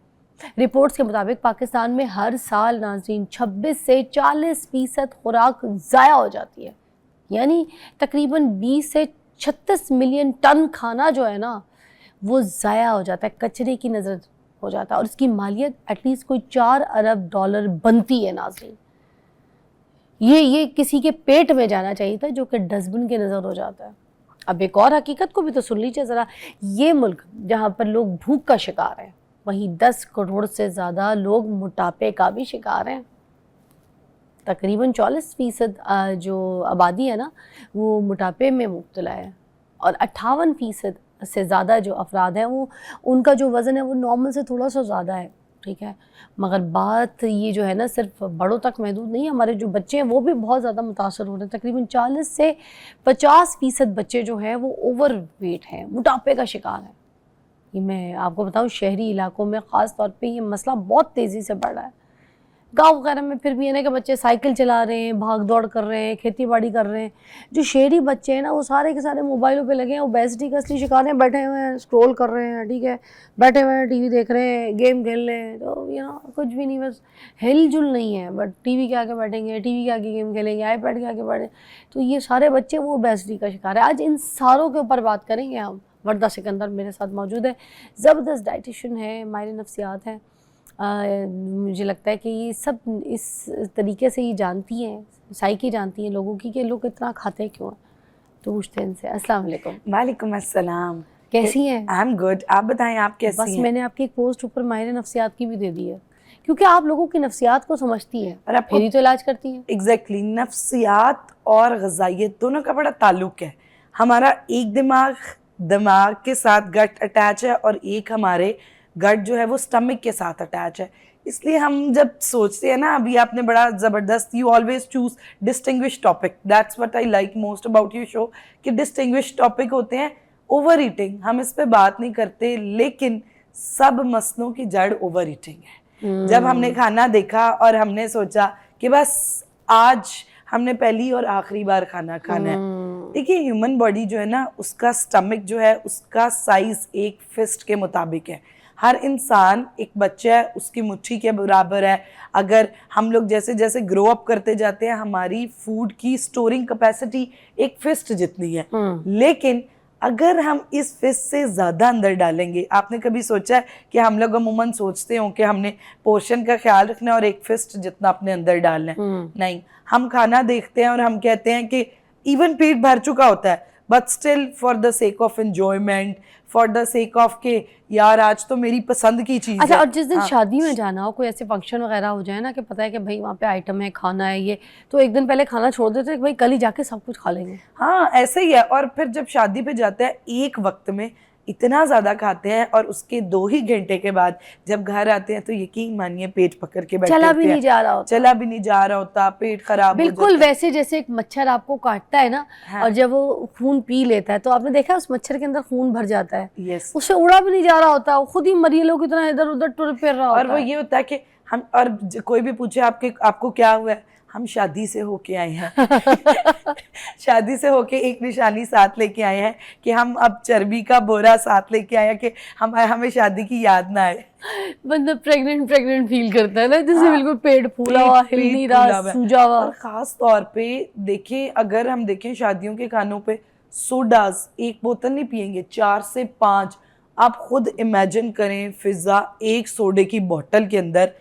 S1: रिपोर्ट्स के मुताबिक पाकिस्तान में हर साल नाज़रीन 26 से 40% खुराक ज़ाया हो जाती है। यानी तकरीबन 20 से 36 मिलियन टन खाना जो है ना वो ज़ाया हो जाता है, कचरे की नज़र हो जाता है, और इसकी मालियत एटलीस्ट कोई $4 अरब बनती है नाज़रीन। ये किसी के पेट में जाना चाहिए था, जो कि डस्टबिन की नज़र हो जाता है। अब एक और हकीकत को भी तो सुन लीजिए ज़रा। ये मुल्क जहाँ पर लोग भूख का शिकार हैं, वहीं 10 करोड़ से ज़्यादा लोग मोटापे का भी शिकार हैं। तकरीबन 40% जो आबादी है ना वो मोटापे में मुब्तला है, और 58% से ज़्यादा जो अफराद हैं वो उनका जो वज़न है वो नॉर्मल से थोड़ा सा ज़्यादा है, ठीक है। मगर बात ये जो है ना सिर्फ बड़ों तक महदूद नहीं है, हमारे जो बच्चे हैं वो भी बहुत ज़्यादा मुतासर हो रहे हैं। तकरीबन 40 से 50% बच्चे जो हैं वो ओवर वेट हैं, मोटापे का शिकार है। ये मैं आपको बताऊं, शहरी इलाकों में ख़ास तौर पे ये मसला बहुत तेज़ी से बढ़ रहा है। गाँव वगैरह में फिर भी है ना कि बच्चे साइकिल चला रहे हैं, भाग दौड़ कर रहे हैं, खेती बाड़ी कर रहे हैं। जो शहरी बच्चे हैं ना वो सारे के सारे मोबाइलों पे लगे हैं, ओबेसिटी का असली शिकार हैं, बैठे हुए हैं, स्क्रॉल कर रहे हैं, ठीक है, बैठे हुए हैं, टीवी देख रहे हैं, गेम खेल रहे हैं, तो यू नो कुछ भी नहीं, बस हिलजुल नहीं है, बट टीवी के आगे बैठेंगे, टीवी के आगे गेम खेलेंगे, आईपैड के आगे बैठे, तो ये सारे बच्चे वो ओबेसिटी का शिकार है। आज इन सारों के ऊपर बात करेंगे हम। वर्दा सिकंदर मेरे साथ मौजूद है, ज़बरदस्त डाइटिशियन है, माहिर नफ्सियात है। मुझे लगता है कि ये सब इस तरीके से ही जानती हैं, साइकी जानती हैं लोगों की, कि लोग इतना खाते क्यों हैं। तो पूछते हैं इनसे। अस्सलाम वालेकुम।
S4: वालेकुम अस्सलाम।
S1: कैसी हैं?
S4: आई एम गुड, आप बताएं आप कैसी हैं?
S1: बस मैंने आपकी एक पोस्ट ऊपर माहिर नफ्सियात की भी दे दी है, क्योंकि आप लोगों की नफ्सियात को समझती हैं
S4: और आपको
S1: फिर ही तो इलाज करती हैं।
S4: एग्जैक्टली, नफ्सियात और ग़िज़ाइयत दोनों का बड़ा ताल्लुक है। हमारा एक दिमाग के साथ गट अटैच है, और एक हमारे गट जो है वो स्टमक के साथ अटैच है। इसलिए हम जब सोचते हैं ना, अभी आपने बड़ा ज़बरदस्त, you always choose distinguish topic, that's what I like most about your show, कि डिस्टिंग्विश टॉपिक होते हैं। ओवर ईटिंग हम इस पे बात नहीं करते, लेकिन सब मसलों की जड़ ओवर ईटिंग है। जब हमने खाना देखा और हमने सोचा कि बस आज हमने पहली और आखिरी बार खाना खाना है। देखिए, ह्यूमन बॉडी जो है ना, उसका स्टमक जो है उसका साइज एक फिस्ट के मुताबिक है। हर इंसान एक बच्चा है, उसकी मुट्ठी के बराबर है। अगर हम लोग जैसे जैसे ग्रो अप करते जाते हैं, हमारी फूड की स्टोरिंग कैपेसिटी एक फिस्ट जितनी है। लेकिन अगर हम इस फिस्ट से ज़्यादा अंदर डालेंगे, आपने कभी सोचा है कि हम लोग अमूमन सोचते हो कि हमने पोर्शन का ख्याल रखना है और एक फिस्ट जितना अपने अंदर डालना है? नहीं, हम खाना देखते हैं और हम कहते हैं कि इवन पेट भर चुका होता है, but still for the sake of enjoyment, for the sake of के यार आज तो मेरी पसंद की चीज़
S1: अच्छा,
S4: है।
S1: और जिस दिन
S4: हाँ।
S1: शादी में जाना हो, कोई ऐसे फंक्शन वगैरह हो जाए ना कि पता है कि भाई वहाँ पे आइटम है, खाना है ये, तो एक दिन पहले खाना छोड़ देते हैं कि भाई कल ही जाके सब कुछ खा लेंगे।
S4: हाँ ऐसे ही है। और फिर जब शादी पे जाते हैं एक वक्त में इतना ज़्यादा खाते हैं और उसके 2 ही घंटे के बाद जब घर आते हैं तो यकीन मानिए पेट पकड़ के बैठे
S1: चला
S4: होते
S1: भी
S4: हैं।
S1: नहीं जा रहा होता।
S4: चला भी नहीं जा रहा होता, पेट खराब हो
S1: बिल्कुल
S4: जाता है।
S1: वैसे जैसे एक मच्छर आपको काटता है ना,
S4: हाँ।
S1: और जब वो खून पी लेता है तो आपने देखा उस मच्छर के अंदर खून भर जाता है,
S4: यस।
S1: उससे उड़ा भी नहीं जा रहा होता, वो खुद ही मरीलों की तरह इधर उधर टुर फिर रहा
S4: और
S1: होता
S4: वो
S1: है।
S4: ये होता है कि हम, और कोई भी पूछे आपको क्या हुआ है, हम शादी से होके आए हैं। शादी से होके एक निशानी साथ लेके आए हैं कि हम अब चर्बी का बोरा साथ लेके आए हैं कि हमें शादी की याद ना आए।
S1: बंदा प्रेग्नेंट फील करता है ना, जैसे
S4: हाँ,
S1: बिल्कुल पेट फूला हुआ, हिल
S4: पेट
S1: नहीं
S4: फूला
S1: रहा,
S4: हुआ है।
S1: सूजा हुआ।
S4: और खास तौर पे देखें, अगर हम देखें शादियों के खानों पे सोडाज, एक बोतल नहीं पियेंगे, 4 से 5। आप खुद इमेजिन करें फिजा, एक सोडे की बोतल के अंदर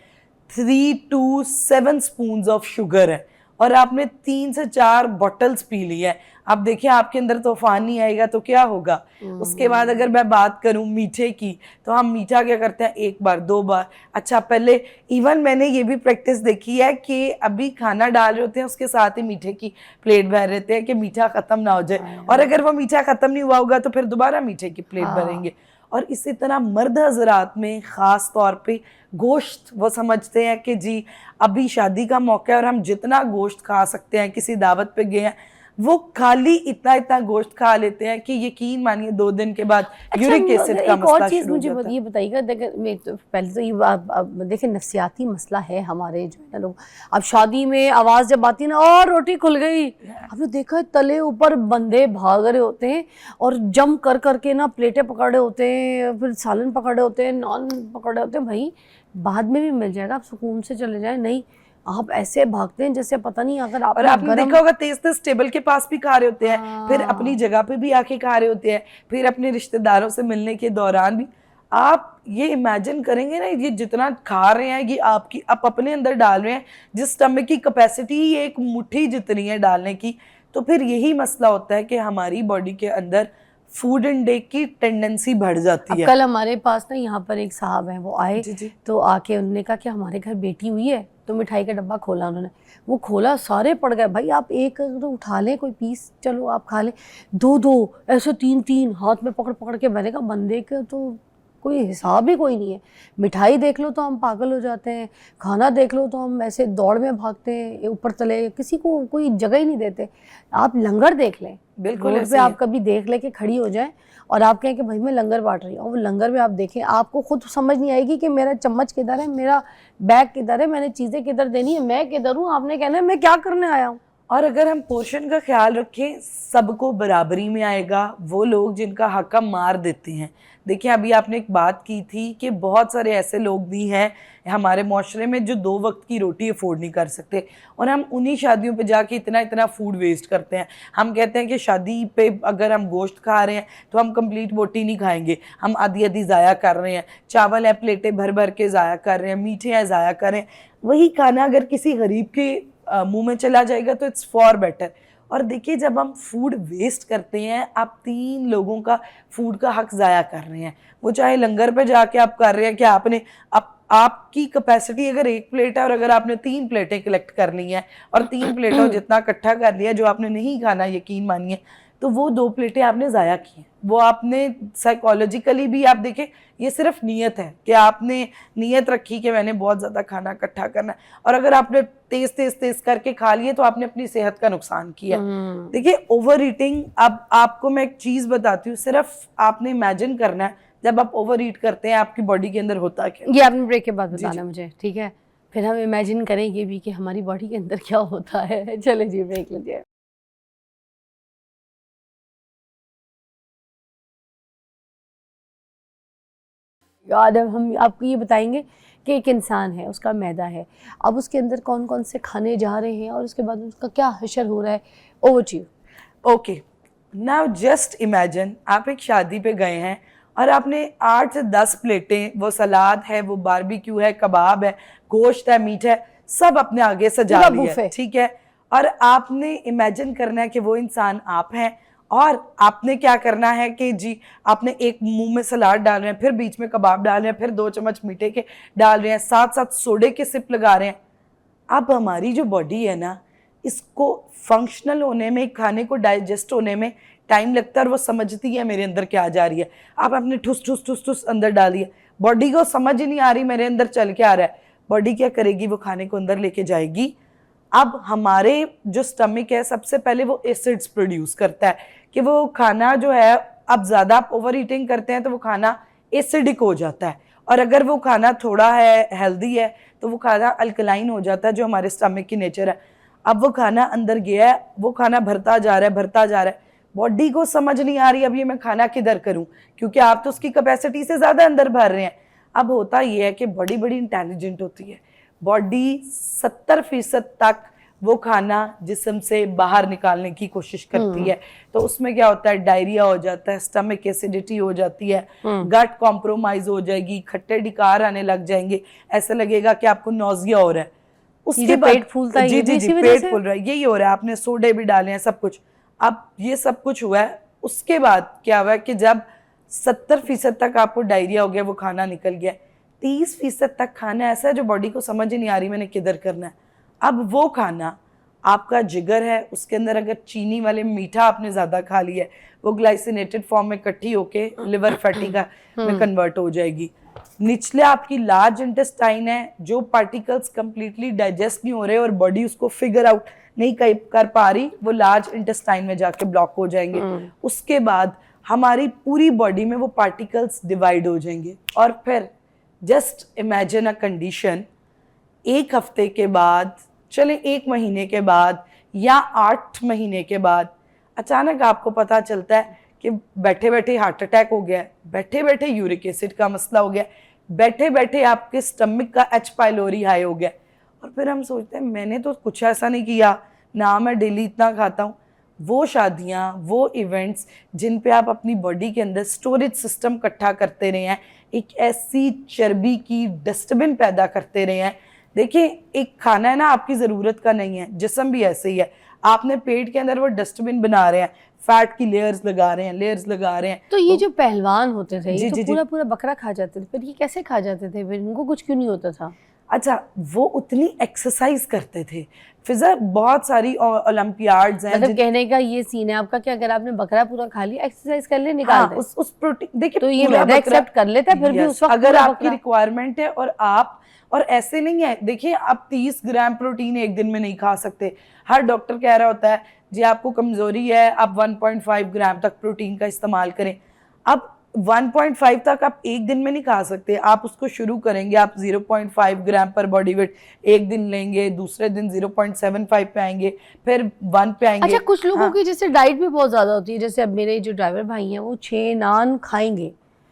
S4: 3 to 7 स्पून्स ऑफ शुगर है और आपने 3 से 4 बॉटल्स पी ली है। आप देखिए आपके अंदर तूफान नहीं आएगा तो क्या होगा। उसके बाद अगर मैं बात करूं मीठे की, तो हम मीठा क्या करते हैं, 1 बार 2 बार। अच्छा, पहले इवन मैंने ये भी प्रैक्टिस देखी है कि अभी खाना डाल रहे होते हैं उसके साथ ही मीठे की प्लेट भर रहते हैं कि मीठा खत्म ना हो जाए, और अगर वो मीठा खत्म नहीं हुआ होगा तो फिर दोबारा मीठे की प्लेट भरेंगे। और इसी तरह मर्द हजरात में ख़ास तौर पे गोश्त, वो समझते हैं कि जी अभी शादी का मौका है और हम जितना गोश्त खा सकते हैं, किसी दावत पे गए हैं, वो खाली इतना गोश्त खा लेते हैं कि यकीन मानिए 2 दिन के बाद यूरिक एसिड का
S1: एक और
S4: मसला
S1: चीज़
S4: शुरू हो
S1: मुझे
S4: जाता है।
S1: ये बताइएगा, तो पहले तो ये देखिए नफसियाती मसला है हमारे जो है ना लोग, अब शादी में आवाज़ जब आती है ना, और रोटी खुल गई, आपने देखा है तले ऊपर बंदे भाग रहे होते हैं और जम कर करके ना प्लेटें पकड़ रहे होते हैं, फिर सालन पकड़ रहे होते हैं, नान पकड़ रहे होते हैं। भाई बाद में भी मिल जाएगा, आप सुकून से चले जाए, नहीं आप ऐसे भागते हैं जैसे पता नहीं। अगर
S4: और आपने देखा होगा तेज टेबल के पास भी खा रहे होते हैं, फिर अपनी जगह पे भी आके खा रहे होते हैं, फिर अपने रिश्तेदारों से मिलने के दौरान भी। आप ये इमेजिन करेंगे ना, ये जितना खा रहे हैं ये आप अपने अंदर डाल रहे हैं, जिस स्टमक की कैपेसिटी एक मुट्ठी जितनी है डालने की, तो फिर यही मसला होता है कि हमारी बॉडी के अंदर फूड इनटेक की टेंडेंसी बढ़ जाती है।
S1: कल हमारे पास ना यहाँ पर एक साहब हैं, वो आए
S4: जी।
S1: तो आके उन्होंने कहा कि हमारे घर बेटी हुई है, तो मिठाई का डब्बा खोला उन्होंने, वो खोला सारे पड़ गए। भाई आप एक तो उठा लें कोई पीस, चलो आप खा लें, 2 ऐसे 3 हाथ में पकड़ पकड़ के, मैंने कहा बंदे का तो कोई हिसाब ही कोई नहीं है। मिठाई देख लो तो हम पागल हो जाते हैं, खाना देख लो तो हम ऐसे दौड़ में भागते हैं ऊपर तले, किसी को कोई जगह ही नहीं देते। आप लंगर देख लें,
S4: बिल्कुल
S1: रोड पे आप कभी देख ले कि खड़ी हो जाए और आप कहें कि भाई मैं लंगर बांट रही हूँ, वो लंगर में आप देखें, आपको खुद समझ नहीं आएगी कि मेरा चम्मच किधर है, मेरा बैग किधर है, मैंने चीज़ें किधर देनी है, मैं किधर हूँ, आपने कहना है मैं क्या करने आया हूँ।
S4: और अगर हम पोर्शन का ख्याल रखें, सबको बराबरी में आएगा। वो लोग जिनका हक हम मार देते हैं, देखिए अभी आपने एक बात की थी कि बहुत सारे ऐसे लोग भी हैं हमारे माशरे में जो 2 वक्त की रोटी अफोर्ड नहीं कर सकते, और हम उन्हीं शादियों पे जाके इतना फूड वेस्ट करते हैं। हम कहते हैं कि शादी पे अगर हम गोश्त खा रहे हैं तो हम कंप्लीट बोटी नहीं खाएंगे, हम आधी ज़ाया कर रहे हैं, चावल है प्लेटें भर भर के ज़ाया कर रहे हैं, मीठे हैं ज़ाया कर रहे हैं। वही खाना अगर किसी गरीब के मुंह में चला जाएगा तो इट्स फॉर बेटर। और देखिए जब हम फूड वेस्ट करते हैं, आप 3 लोगों का फूड का हक ज़ाया कर रहे हैं। वो चाहे लंगर पे जाके आप कर रहे हैं कि आपने आपकी कैपेसिटी अगर 1 प्लेट है और अगर आपने 3 प्लेटें कलेक्ट करनी है और 3 प्लेटों जितना इकट्ठा कर लिया जो आपने नहीं खाना, यकीन मानिए, तो वो 2 प्लेटें आपने ज़ाया की हैं। वो आपने साइकोलॉजिकली भी, आप देखें ये सिर्फ नीयत है कि आपने नीयत रखी कि मैंने बहुत ज़्यादा खाना इकट्ठा करना है, और अगर आपने तेज करके खा लिए तो आपने अपनी सेहत का नुकसान किया। देखिए ओवर ईटिंग, अब आपको मैं एक चीज़ बताती हूँ, सिर्फ आपने इमेजिन करना है जब आप ओवर ईट करते हैं आपकी बॉडी के अंदर होता क्या।
S1: ये आपने ब्रेक के बाद बताना है मुझे, ठीक है? फिर हम इमेजिन करेंगे भी कि हमारी बॉडी के अंदर क्या होता है। चले जी ब्रेक लीजिए। याद है, हम आपको ये बताएंगे कि एक इंसान है, उसका मैदा है, अब उसके अंदर कौन कौन से खाने जा रहे हैं और उसके बाद उसका क्या हशर हो रहा है। Over to you.
S4: Okay, now just imagine आप एक शादी पे गए हैं और आपने 8 से 10 प्लेटें, वो सलाद है, वो बारबेक्यू है, कबाब है, गोश्त है, मीट है, सब अपने आगे सजा लिया है, ठीक है। और आपने इमेजिन करना है कि वो इंसान आप हैं और आपने क्या करना है कि जी आपने एक मुंह में सलाद डाल रहे हैं, फिर बीच में कबाब डाल रहे हैं, फिर 2 चम्मच मीठे के डाल रहे हैं, साथ साथ सोडे के सिप लगा रहे हैं। अब हमारी जो बॉडी है ना, इसको फंक्शनल होने में, खाने को डाइजेस्ट होने में टाइम लगता है और वो समझती है मेरे अंदर क्या जा रही है। आप अपने ठुस ठुस ठुस ठुस अंदर डालिए, बॉडी को समझ ही नहीं आ रही मेरे अंदर चल के आ रहा है। बॉडी क्या करेगी, वो खाने को अंदर लेके जाएगी। अब हमारे जो स्टमक है, सबसे पहले वो एसिड्स प्रोड्यूस करता है कि वो खाना जो है, अब ज़्यादा आप ओवर ईटिंग करते हैं तो वो खाना एसिडिक हो जाता है, और अगर वो खाना थोड़ा है हेल्दी है तो वो खाना अल्कलाइन हो जाता है, जो हमारे स्टमक की नेचर है। अब वो खाना अंदर गया है, वो खाना भरता जा रहा है, भरता जा रहा है, बॉडी को समझ नहीं आ रही अब ये मैं खाना किधर करूं, क्योंकि आप तो उसकी कैपेसिटी से ज़्यादा अंदर भर रहे हैं। अब होता ये है कि बॉडी बड़ी इंटेलिजेंट होती है, बॉडी 70% तक वो खाना जिस्म से बाहर निकालने की कोशिश करती है। तो उसमें क्या होता है, डायरिया हो जाता है, स्टमक एसिडिटी हो जाती है, गट कॉम्प्रोमाइज हो जाएगी, खट्टे डिकार आने लग जाएंगे, ऐसा लगेगा कि आपको नौजिया हो रहा है। उसके बाद
S1: पेट फूलता है,
S4: जी जी जी, पेट फूल रहा है, यही हो रहा है, आपने सोडे भी डाले हैं, सब कुछ। अब ये सब कुछ हुआ है, उसके बाद क्या हुआ कि जब 70% तक आपको डायरिया हो गया, वो खाना निकल गया, 30% तक खाना ऐसा है जो बॉडी को समझ ही नहीं आ रही मैंने किधर करना है। अब वो खाना आपका जिगर है, उसके अंदर अगर चीनी वाले मीठा आपने ज़्यादा खा लिया है, वो ग्लाइसिनेटेड फॉर्म में इकट्ठी होके लिवर फैटी का में कन्वर्ट हो जाएगी। निचले आपकी लार्ज इंटेस्टाइन है, जो पार्टिकल्स कंप्लीटली डाइजेस्ट नहीं हो रहे और बॉडी उसको फिगर आउट नहीं कर पा रही, वो लार्ज इंटेस्टाइन में जाके ब्लॉक हो जाएंगे। उसके बाद हमारी पूरी बॉडी में वो पार्टिकल्स डिवाइड हो जाएंगे, और फिर जस्ट इमेजिन अ कंडीशन, 1 हफ्ते के बाद, चले 1 महीने के बाद, या 8 महीने के बाद अचानक आपको पता चलता है कि बैठे बैठे हार्ट अटैक हो गया, बैठे बैठे यूरिक एसिड का मसला हो गया, बैठे बैठे आपके स्टमक का H. पाइलोरी हाई हो गया। और फिर हम सोचते हैं मैंने तो कुछ ऐसा नहीं किया ना, मैं डेली इतना खाता हूँ। वो शादियाँ, वो इवेंट्स जिन पे आप अपनी बॉडी के अंदर स्टोरेज सिस्टम इकट्ठा करते रहे हैं, एक ऐसी चर्बी की डस्टबिन पैदा करते रहे हैं। देखिए, एक खाना है ना, आपकी ज़रूरत का नहीं है, जिस्म भी ऐसे ही है, आपने पेट के अंदर वो डस्टबिन बना रहे हैं, फैट की लेयर्स लगा रहे हैं, लेयर्स लगा रहे हैं।
S1: तो ये जो पहलवान होते थे,
S4: जी,
S1: ये
S4: जी,
S1: तो पूरा पूरा बकरा खा जाते थे, फिर ये कैसे खा जाते थे, फिर इनको कुछ क्यों नहीं होता था?
S4: अच्छा, वो उतनी एक्सरसाइज करते थे। फिजा बहुत सारी ओलंपियाड्स हैं,
S1: मतलब कहने का ये सीन है आपका कि अगर आपने बकरा पूरा खा लिया, एक्सरसाइज कर ले, निकाल दे।
S4: उस प्रोटीन, देखिए,
S1: तो ये मैदा एक्सेप्ट कर लेता है, फिर भी उस वक्त
S4: अगर
S1: पूरा
S4: आपकी
S1: बकरा।
S4: रिक्वायरमेंट है, और ऐसे नहीं है, देखिए आप 30 ग्राम प्रोटीन एक दिन में नहीं खा सकते। हर डॉक्टर कह रहा होता है जी आपको कमजोरी है, आप 1.5 ग्राम तक प्रोटीन का इस्तेमाल करें। अब 1.5 तक आप एक दिन में नहीं खा सकते, आप उसको शुरू करेंगे, आप 0.5 ग्राम पर बॉडी वेट एक दिन लेंगे, दूसरे दिन 0.75 पे आएंगे, फिर 1 पे आएंगे।
S1: अच्छा, कुछ लोगों की जैसे डाइट भी बहुत ज्यादा होती है, जैसे अब मेरे जो ड्राइवर भाई हैं वो 6 नान खाएंगे,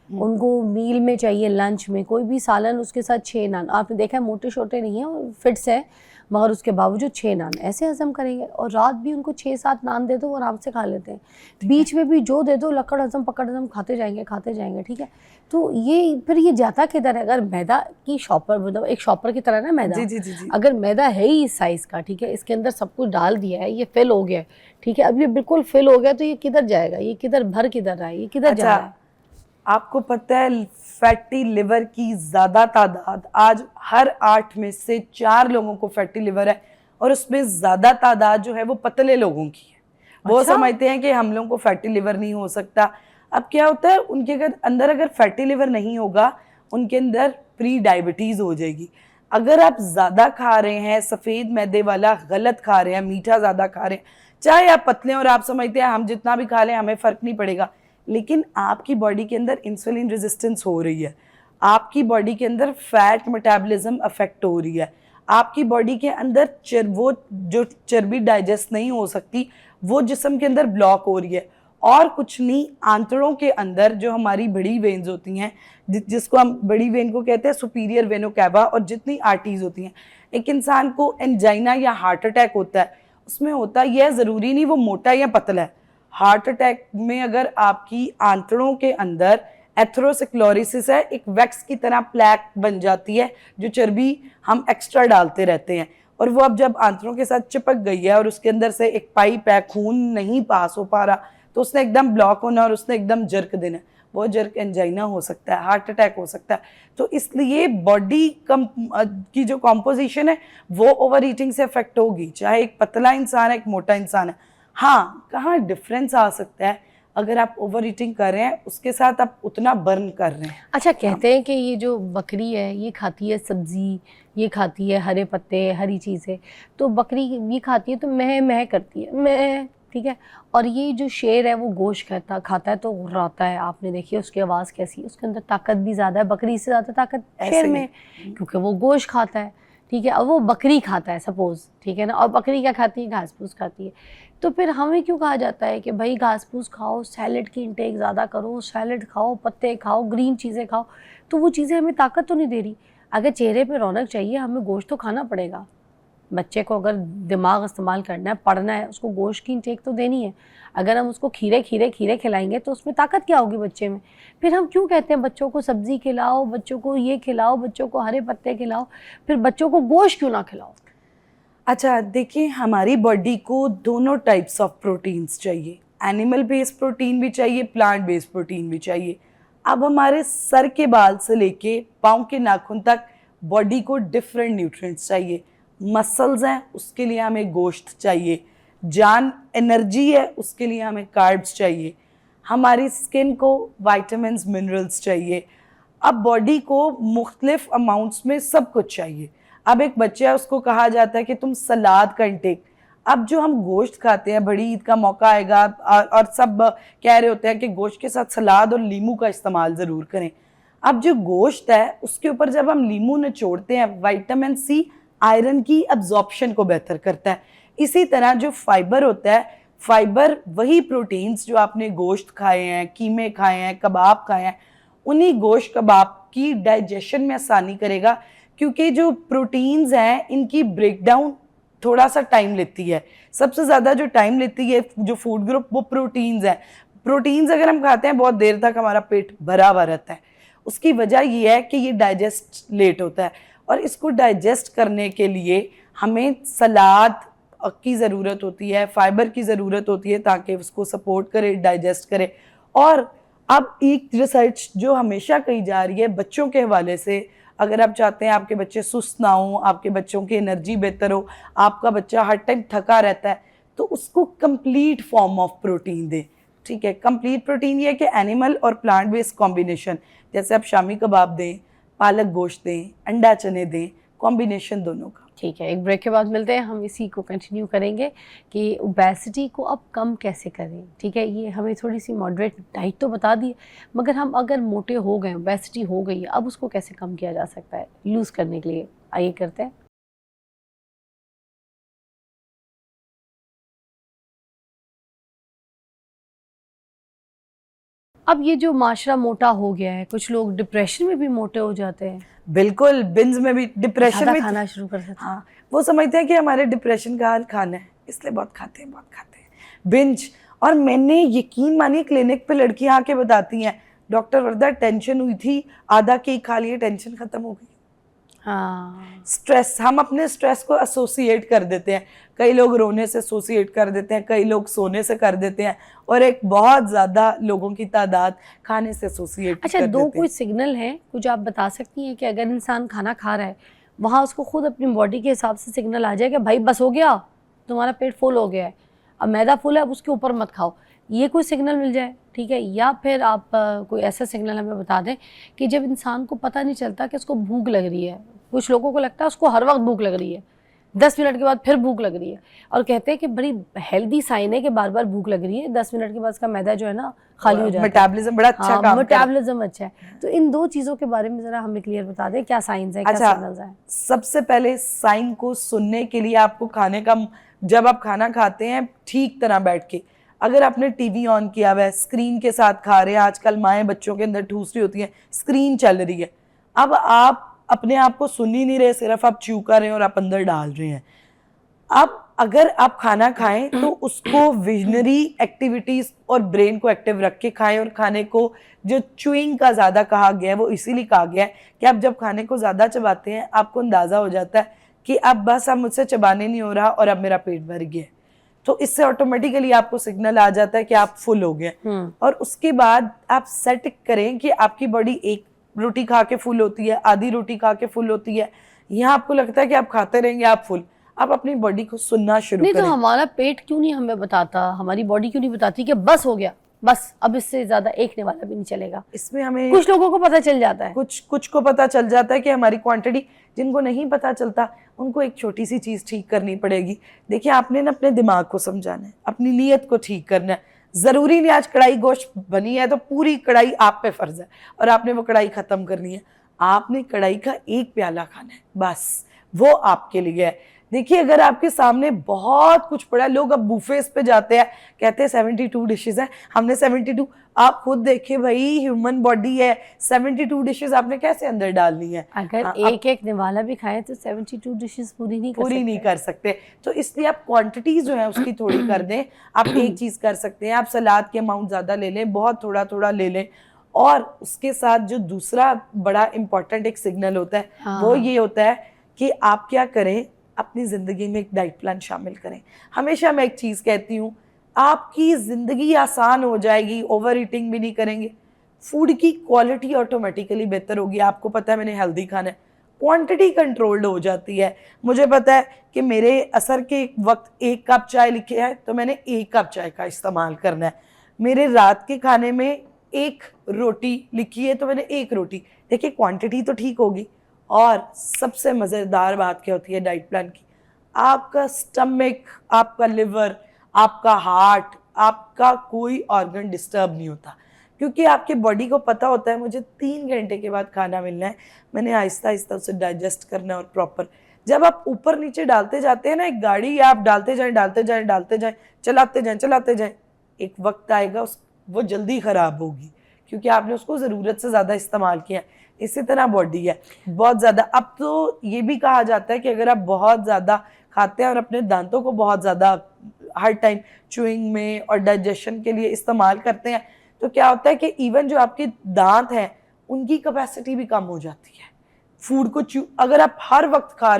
S1: उनको मील में चाहिए, लंच में कोई भी सालन, उसके साथ 6 नान। आपने देखा है मोटे छोटे नहीं है, फिट्स है, मगर उसके बावजूद 6 नान ऐसे हजम करेंगे। और रात भी उनको 6-7 नान दे दो, वो आराम से खा लेते हैं। बीच में भी जो दे दो, लकड़ हजम पकड़ हजम खाते जाएंगे, ठीक है। तो ये फिर ये जाता किधर है? अगर मैदा की शॉपर, मतलब एक शॉपर की तरह ना मैदा,
S4: जी, जी, जी, जी।
S1: अगर मैदा है ही इस साइज का, ठीक है, इसके अंदर सब कुछ डाल दिया है, ये फिल हो गया है, ठीक है, अब ये बिल्कुल फिल हो गया, तो ये किधर जाएगा? ये किधर रहा है? ये किधर जा रहा है?
S4: आपको पता है फैटी लिवर की ज़्यादा तादाद, आज हर 8 में से 4 लोगों को फैटी लिवर है, और उसमें ज़्यादा तादाद जो है वो पतले लोगों की है। वो
S1: अच्छा?
S4: समझते हैं कि हम लोगों को फैटी लिवर नहीं हो सकता। अब क्या होता है, उनके अंदर अगर फैटी लिवर नहीं होगा, उनके अंदर प्री डायबिटीज़ हो जाएगी। अगर आप ज़्यादा खा रहे हैं, सफ़ेद मैदे वाला गलत खा रहे हैं, मीठा ज़्यादा खा रहे हैं, चाहे आप पतले और आप समझते हैं हम जितना भी खा लें हमें फ़र्क नहीं पड़ेगा, लेकिन आपकी बॉडी के अंदर इंसुलिन रेजिस्टेंस हो रही है, आपकी बॉडी के अंदर फैट मेटाबॉलिज्म अफेक्ट हो रही है, आपकी बॉडी के अंदर वो जो चर्बी डाइजेस्ट नहीं हो सकती वो जिस्म के अंदर ब्लॉक हो रही है। और कुछ नहीं, आंतड़ों के अंदर जो हमारी बड़ी वेन्स होती हैं, जिसको हम बड़ी वेन को कहते हैं सुपीरियर वेनो कैवा, और जितनी आर्टरीज होती हैं, एक इंसान को एंजाइना या हार्ट अटैक होता है, उसमें होता यह ज़रूरी नहीं वो मोटा या पतला है। हार्ट अटैक में अगर आपकी आंतड़ों के अंदर एथेरोस्क्लेरोसिस है, एक वैक्स की तरह प्लैक बन जाती है, जो चर्बी हम एक्स्ट्रा डालते रहते हैं, और वो अब जब आंतड़ों के साथ चिपक गई है और उसके अंदर से एक पाइप है, खून नहीं पास हो पा रहा, तो उसने एकदम ब्लॉक होना और उसने एकदम जर्क देना, वो जर्क एंजाइना हो सकता है, हार्ट अटैक हो सकता है। तो इसलिए बॉडी की जो कॉम्पोजिशन है वो ओवर ईटिंग से अफेक्ट होगी, चाहे एक पतला इंसान है एक मोटा इंसान है। हाँ, कहाँ डिफरेंस आ सकता है, अगर आप ओवर ईटिंग कर रहे हैं उसके साथ आप उतना बर्न कर रहे हैं।
S1: अच्छा, कहते हैं कि ये जो बकरी है ये खाती है सब्ज़ी, ये खाती है हरे पत्ते, हरी चीज़ें, तो बकरी ये खाती है तो मह करती है, मह, ठीक है। और ये जो शेर है वो गोश्त खाता है तो गुर्राता है, आपने देखी है उसकी आवाज़ कैसी है, उसके अंदर ताकत भी ज़्यादा है, बकरी से ज़्यादा ताकत शेर में, क्योंकि वो गोश्त खाता है, ठीक है। अब वो बकरी खाता है सपोज़, ठीक है ना, और बकरी क्या खाती है, घास फूस खाती है। तो फिर हमें क्यों कहा जाता है कि भाई घास फूस खाओ, सैलड की इंटेक ज़्यादा करो, सैलड खाओ, पत्ते खाओ, ग्रीन चीज़ें खाओ, तो वो चीज़ें हमें ताकत तो नहीं दे रही। अगर चेहरे पे रौनक चाहिए हमें गोश्त तो खाना पड़ेगा। बच्चे को अगर दिमाग इस्तेमाल करना है, पढ़ना है, उसको गोश्त की इंटेक तो देनी है। अगर हम उसको खीरे खिलाएंगे तो उसमें ताकत क्या होगी बच्चे में। फिर हम क्यों कहते हैं बच्चों को सब्ज़ी खिलाओ, बच्चों को ये खिलाओ, बच्चों को हरे पत्ते खिलाओ, फिर बच्चों को गोश्त क्यों ना खिलाओ।
S4: अच्छा देखिए, हमारी बॉडी को दोनों टाइप्स ऑफ प्रोटीन्स चाहिए, एनिमल बेस्ड प्रोटीन भी चाहिए, प्लांट बेस्ड प्रोटीन भी चाहिए। अब हमारे सर के बाल से लेके पाँव के नाखून तक बॉडी को डिफरेंट न्यूट्रिएंट्स चाहिए। मसल्स हैं उसके लिए हमें गोश्त चाहिए, जान एनर्जी है उसके लिए हमें कार्ब्स चाहिए, हमारी स्किन को विटामिन्स मिनरल्स चाहिए। अब बॉडी को मुख्तलिफ अमाउंट्स में सब कुछ चाहिए। अब एक बच्चा है उसको कहा जाता है कि तुम सलाद का इंटेक, अब जो हम गोश्त खाते हैं, बड़ी ईद का मौका आएगा और सब कह रहे होते हैं कि गोश्त के साथ सलाद और लीमू का इस्तेमाल ज़रूर करें। अब जो गोश्त है उसके ऊपर जब हम लीमू निचोड़ते हैं, विटामिन सी आयरन की अब्जॉर्प्शन को बेहतर करता है। इसी तरह जो फाइबर होता है, फाइबर वही प्रोटीन्स जो आपने गोश्त खाए हैं, कीमे खाए हैं, कबाब खाए हैं, उन्हीं गोश्त कबाब की डाइजेशन में आसानी करेगा, क्योंकि जो प्रोटीन्स हैं इनकी ब्रेकडाउन थोड़ा सा टाइम लेती है। सबसे ज़्यादा जो टाइम लेती है जो फूड ग्रुप वो प्रोटीन्स है। प्रोटीन्स अगर हम खाते हैं बहुत देर तक हमारा पेट भरा हुआ रहता है। उसकी वजह ये है कि ये डाइजेस्ट लेट होता है, और इसको डाइजेस्ट करने के लिए हमें सलाद की ज़रूरत होती है, फाइबर की ज़रूरत होती है ताकि उसको सपोर्ट करे, डाइजेस्ट करे। और अब एक रिसर्च जो हमेशा कही जा रही है बच्चों के हवाले से, अगर आप चाहते हैं आपके बच्चे सुस्त ना हो, आपके बच्चों की एनर्जी बेहतर हो, आपका बच्चा हर टाइम थका रहता है, तो उसको कंप्लीट फॉर्म ऑफ प्रोटीन दें। ठीक है, कंप्लीट प्रोटीन ये है कि एनिमल और प्लांट बेस्ड कॉम्बिनेशन, जैसे आप शामी कबाब दें, पालक गोश्त दें, अंडा चने दें, कॉम्बिनेशन दोनों का।
S1: ठीक है, एक ब्रेक के बाद मिलते हैं, हम इसी को कंटिन्यू करेंगे कि ओबेसिटी को अब कम कैसे करें। ठीक है, ये हमें थोड़ी सी मॉडरेट डाइट तो बता दी, मगर हम अगर मोटे हो गए, ओबेसिटी हो गई, अब उसको कैसे कम किया जा सकता है लूज़ करने के लिए, आइए करते हैं। अब ये जो माशरा मोटा हो गया है, कुछ लोग डिप्रेशन में भी मोटे हो जाते हैं।
S4: बिल्कुल, बिंज में भी, डिप्रेशन में
S1: खाना शुरू कर सकते हैं।
S4: हाँ, वो समझते हैं कि हमारे डिप्रेशन का हाल खाना है, इसलिए बहुत खाते हैं बिंज। और मैंने यकीन मानिए क्लिनिक पे लड़कियां आके बताती हैं, डॉक्टर वर्दा टेंशन हुई थी, आधा केक खा लिए, टेंशन खत्म हो गई।
S1: हाँ,
S4: स्ट्रेस, हम अपने स्ट्रेस को एसोसिएट कर देते हैं, कई लोग रोने से एसोसिएट कर देते हैं, कई लोग सोने से कर देते हैं, और एक बहुत ज़्यादा लोगों की तादाद खाने से एसोसिएट
S1: अच्छा,
S4: कर
S1: दो
S4: देते हैं।
S1: कुछ सिग्नल हैं कुछ आप बता सकती हैं कि अगर इंसान खाना खा रहा है, वहाँ उसको खुद अपनी बॉडी के हिसाब से सिग्नल आ जाए कि भाई बस हो गया, तुम्हारा पेट फुल हो गया है, अब मैदा फुल है, अब उसके ऊपर मत खाओ, ये कोई सिग्नल मिल जाए, ठीक है। या फिर आप कोई ऐसा सिग्नल हमें बता दें कि जब इंसान को पता नहीं चलता कि उसको भूख लग रही है। कुछ लोगों को लगता है उसको हर वक्त भूख लग रही है, 10 मिनट के बाद फिर भूख लग रही है, और कहते हैं कि बड़ी हेल्दी साइन है कि बार बार भूख लग रही है, 10 मिनट के बाद उसका मैदा जो है ना खाली हो जाता है,
S4: मेटाबॉलिज्म बड़ा अच्छा काम करता है।
S1: मेटाबॉलिज्म अच्छा है। तो इन दो चीज़ों के बारे में ज़रा हमें क्लियर बता दें, क्या साइंस है, क्या सिग्नल्स हैं।
S4: सबसे पहले साइन को सुनने के लिए आपको खाने का, जब आप खाना खाते हैं ठीक तरह बैठ के, अगर आपने टीवी ऑन किया हुआ है, स्क्रीन के साथ खा रहे हैं, आजकल माएँ बच्चों के अंदर ठूस रही होती हैं, स्क्रीन चल रही है, अब आप अपने आप को सुन ही नहीं रहे, सिर्फ आप च्यू कर रहे हैं और आप अंदर डाल रहे हैं। अब अगर आप खाना खाएं तो उसको विजनरी एक्टिविटीज और ब्रेन को एक्टिव रख के खाएं, और खाने को जो च्यूइंग का ज़्यादा कहा गया है वो इसीलिए कहा गया है कि आप जब खाने को ज़्यादा चबाते हैं आपको अंदाज़ा हो जाता है कि अब बस अब मुझसे चबाने नहीं हो रहा और अब मेरा पेट भर गया है। तो इससे ऑटोमेटिकली आपको सिग्नल आ जाता है कि आप फुल हो गए। और उसके बाद आप सेट करें कि आपकी बॉडी एक रोटी खा के फुल होती है, आधी रोटी खा के फुल होती है, यहाँ आपको लगता है कि आप खाते रहेंगे आप फुल, आप अपनी बॉडी को सुनना शुरू
S1: नहीं
S4: करें।
S1: तो हमारा पेट क्यों नहीं हमें बताता, हमारी बॉडी क्यों नहीं बताती कि बस हो गया, बस अब इससे ज्यादा एक ने वाला भी नहीं चलेगा?
S4: इसमें हमें
S1: कुछ लोगों को पता चल जाता है,
S4: कुछ को पता चल जाता है कि हमारी क्वांटिटी, जिनको नहीं पता चलता उनको एक छोटी सी चीज़ ठीक करनी पड़ेगी। देखिए, आपने ना अपने दिमाग को समझाना है, अपनी नीयत को ठीक करना है। ज़रूरी नहीं आज कढ़ाई गोश्त बनी है तो पूरी कढ़ाई आप पे फ़र्ज़ है और आपने वो कढ़ाई ख़त्म करनी है। आपने कढ़ाई का एक प्याला खाना है, बस वो आपके लिए है। देखिए, अगर आपके सामने बहुत कुछ पड़ा है, लोग अब बुफेस पे जाते हैं, कहते हैं 72 डिशेस हैं, हमने 72, आप खुद देखिए भाई, ह्यूमन बॉडी है, 72 डिशेस आपने कैसे अंदर डालनी है?
S1: अगर एक एक निवाला भी खाएं तो 72 डिशेस पूरी नहीं कर सकते।
S4: तो इसलिए आप क्वांटिटी जो है उसकी थोड़ी कर दें। आप एक चीज़ कर सकते हैं, आप सलाद के अमाउंट ज़्यादा ले लें, बहुत थोड़ा थोड़ा ले लें। और उसके साथ जो दूसरा बड़ा इंपॉर्टेंट एक सिग्नल होता है वो ये होता है कि आप क्या करें, अपनी ज़िंदगी में एक डाइट प्लान शामिल करें। हमेशा मैं एक चीज़ कहती हूँ, आपकी ज़िंदगी आसान हो जाएगी, ओवर ईटिंग भी नहीं करेंगे, फूड की क्वालिटी ऑटोमेटिकली बेहतर होगी। आपको पता है मैंने हेल्दी खाना है, क्वांटिटी कंट्रोल्ड हो जाती है। मुझे पता है कि मेरे असर के वक्त 1 कप चाय लिखे है तो मैंने 1 कप चाय का इस्तेमाल करना है। मेरे रात के खाने में 1 रोटी लिखी है तो मैंने 1 रोटी। देखिए, क्वांटिटी तो ठीक होगी। और सबसे मज़ेदार बात क्या होती है डाइट प्लान की, आपका स्टमक, आपका लिवर, आपका हार्ट, आपका कोई ऑर्गन डिस्टर्ब नहीं होता, क्योंकि आपकी बॉडी को पता होता है मुझे 3 घंटे के बाद खाना मिलना है, मैंने आहिस्ता आहिस्ता उसे डाइजेस्ट करना है। और प्रॉपर जब आप ऊपर नीचे डालते जाते हैं ना, एक गाड़ी आप डालते जाएं, चलाते जाएं, एक वक्त आएगा वो जल्दी ख़राब होगी, क्योंकि आपने उसको ज़रूरत से ज़्यादा इस्तेमाल किया। इसी तरह बॉडी है, बहुत ज़्यादा। अब तो ये भी कहा जाता है कि अगर आप बहुत ज़्यादा खाते हैं और अपने दांतों को बहुत ज़्यादा हर टाइम च्यूइंग में और डाइजेशन के लिए इस्तेमाल करते हैं, तो क्या होता है कि इवन जो आपके दांत हैं उनकी कैपेसिटी भी कम हो जाती है। फूड को अगर आप हर वक्त खा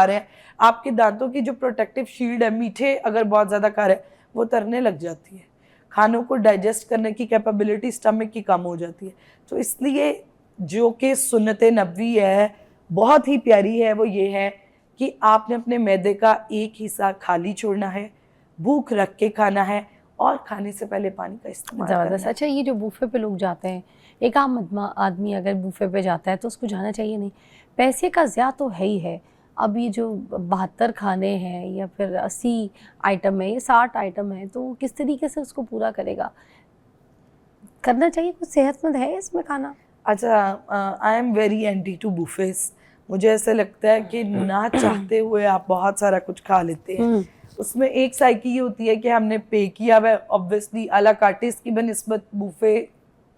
S4: रहे हैं, आपके दांतों की जो प्रोटेक्टिव शील्ड है, मीठे अगर बहुत ज़्यादा खा रहे हैं, वो तरने लग जाती है। खानों को डाइजेस्ट करने की कैपेबिलिटी स्टमक की कम हो जाती है। तो इसलिए जो कि सुन्नत नबवी है, बहुत ही प्यारी है, वो ये है कि आपने अपने मैदे का एक हिस्सा खाली छोड़ना है, भूख रख के खाना है और खाने से पहले पानी का इस्तेमाल करना है।
S1: अच्छा, ये जो बूफे पे लोग जाते हैं, एक आम आदमी अगर बूफे पे जाता है तो उसको जाना चाहिए नहीं? पैसे का ज़्यादा तो है ही है। अब ये जो 72 खाने हैं या फिर 80 आइटम है या 60 आइटम है, तो किस तरीके से उसको पूरा करेगा? करना चाहिए, कुछ सेहतमंद है इसमें खाना?
S4: अच्छा, I am very anti to buffets. मुझे ऐसा लगता है कि ना चाहते हुए आप बहुत सारा कुछ खा लेते हैं। उसमें एक साइकी ये होती है कि हमने पे किया हुआ, ऑब्वियसली अला कार्टिस की बनिस्बत बूफे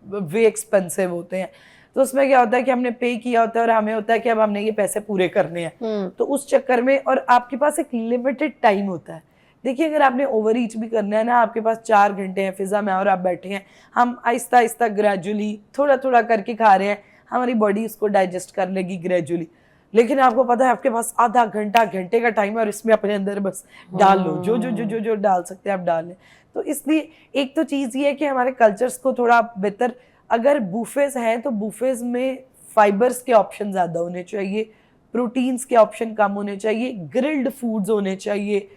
S4: वे एक्सपेंसिव होते हैं, तो उसमें क्या होता है कि हमने पे किया होता है और हमें होता है कि अब हमने ये पैसे पूरे करने हैं। तो उस चक्कर में, और आपके पास एक लिमिटेड टाइम होता है। देखिए, अगर आपने ओवर रीच भी करना है ना, आपके पास 4 घंटे हैं फिज़ा में और आप बैठे हैं, हम आहिस्ता आहिस्ता ग्रेजुअली थोड़ा थोड़ा करके खा रहे हैं, हमारी बॉडी उसको डाइजेस्ट कर लेगी ग्रेजुअली। लेकिन आपको पता है आपके पास आधा घंटा, घंटे का टाइम है और इसमें अपने अंदर बस डाल लो, जो जो जो जो जो डाल सकते हैं आप डाल लें। तो इसलिए एक तो चीज़ ये है कि हमारे कल्चर्स को थोड़ा बेहतर, अगर बूफेज हैं तो बूफेज में फाइबर्स के ऑप्शन ज़्यादा होने चाहिए, प्रोटीन्स के ऑप्शन कम होने चाहिए, ग्रिल्ड फूड्स होने चाहिए,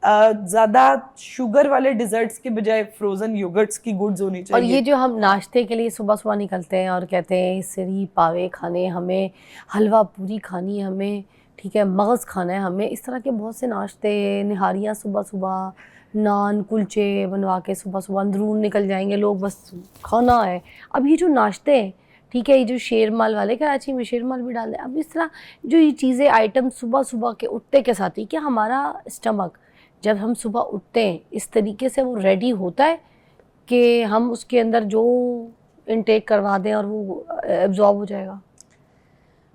S4: ज़्यादा शुगर वाले डिजर्ट्स के बजाय फ्रोजन योगर्ट्स की गुड्स होनी चाहिए।
S1: और ये जो हम नाश्ते के लिए सुबह सुबह निकलते हैं और कहते हैं सरी पावे खाने, हमें हलवा पूरी खानी है, हमें ठीक है मगज़ खाना है, हमें इस तरह के बहुत से नाश्ते, निहारियाँ सुबह सुबह, नान कुलचे बनवा के सुबह सुबह अंदरून निकल जाएंगे लोग, बस खाना है। अब ये जो नाश्ते हैं, ठीक है, ये जो शेरमाल वाले, कराची में शेरमाल भी डाल दें, अब इस तरह जो ये चीज़ें आइटम सुबह सुबह के उठते के साथ ही, क्या हमारा स्टमक जब हम सुबह उठते हैं इस तरीके से वो रेडी होता है कि हम उसके अंदर जो इनटेक करवा दें और वो एब्जॉर्ब हो जाएगा?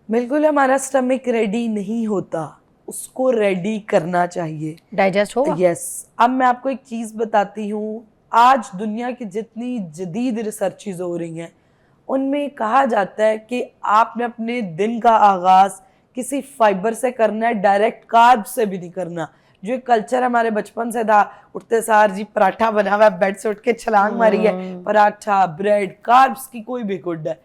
S4: बिल्कुल, हमारा स्टमक रेडी नहीं होता, उसको रेडी करना चाहिए।
S1: डाइजेस्ट होगा?
S4: यस। अब मैं आपको एक चीज़ बताती हूँ, आज दुनिया की जितनी जदीद रिसर्चेज हो रही हैं उनमें कहा जाता है कि आपने अपने दिन का आगाज़ किसी फाइबर से करना है, डायरेक्ट कार्ब से भी नहीं करना। जो एक कल्चर हमारे बचपन से था, उठते सार जी पराठा बना हुआ है, बेड से उठ के छलांग मारी है, पराठा, ब्रेड, कार्ब्स की कोई भी गुड है।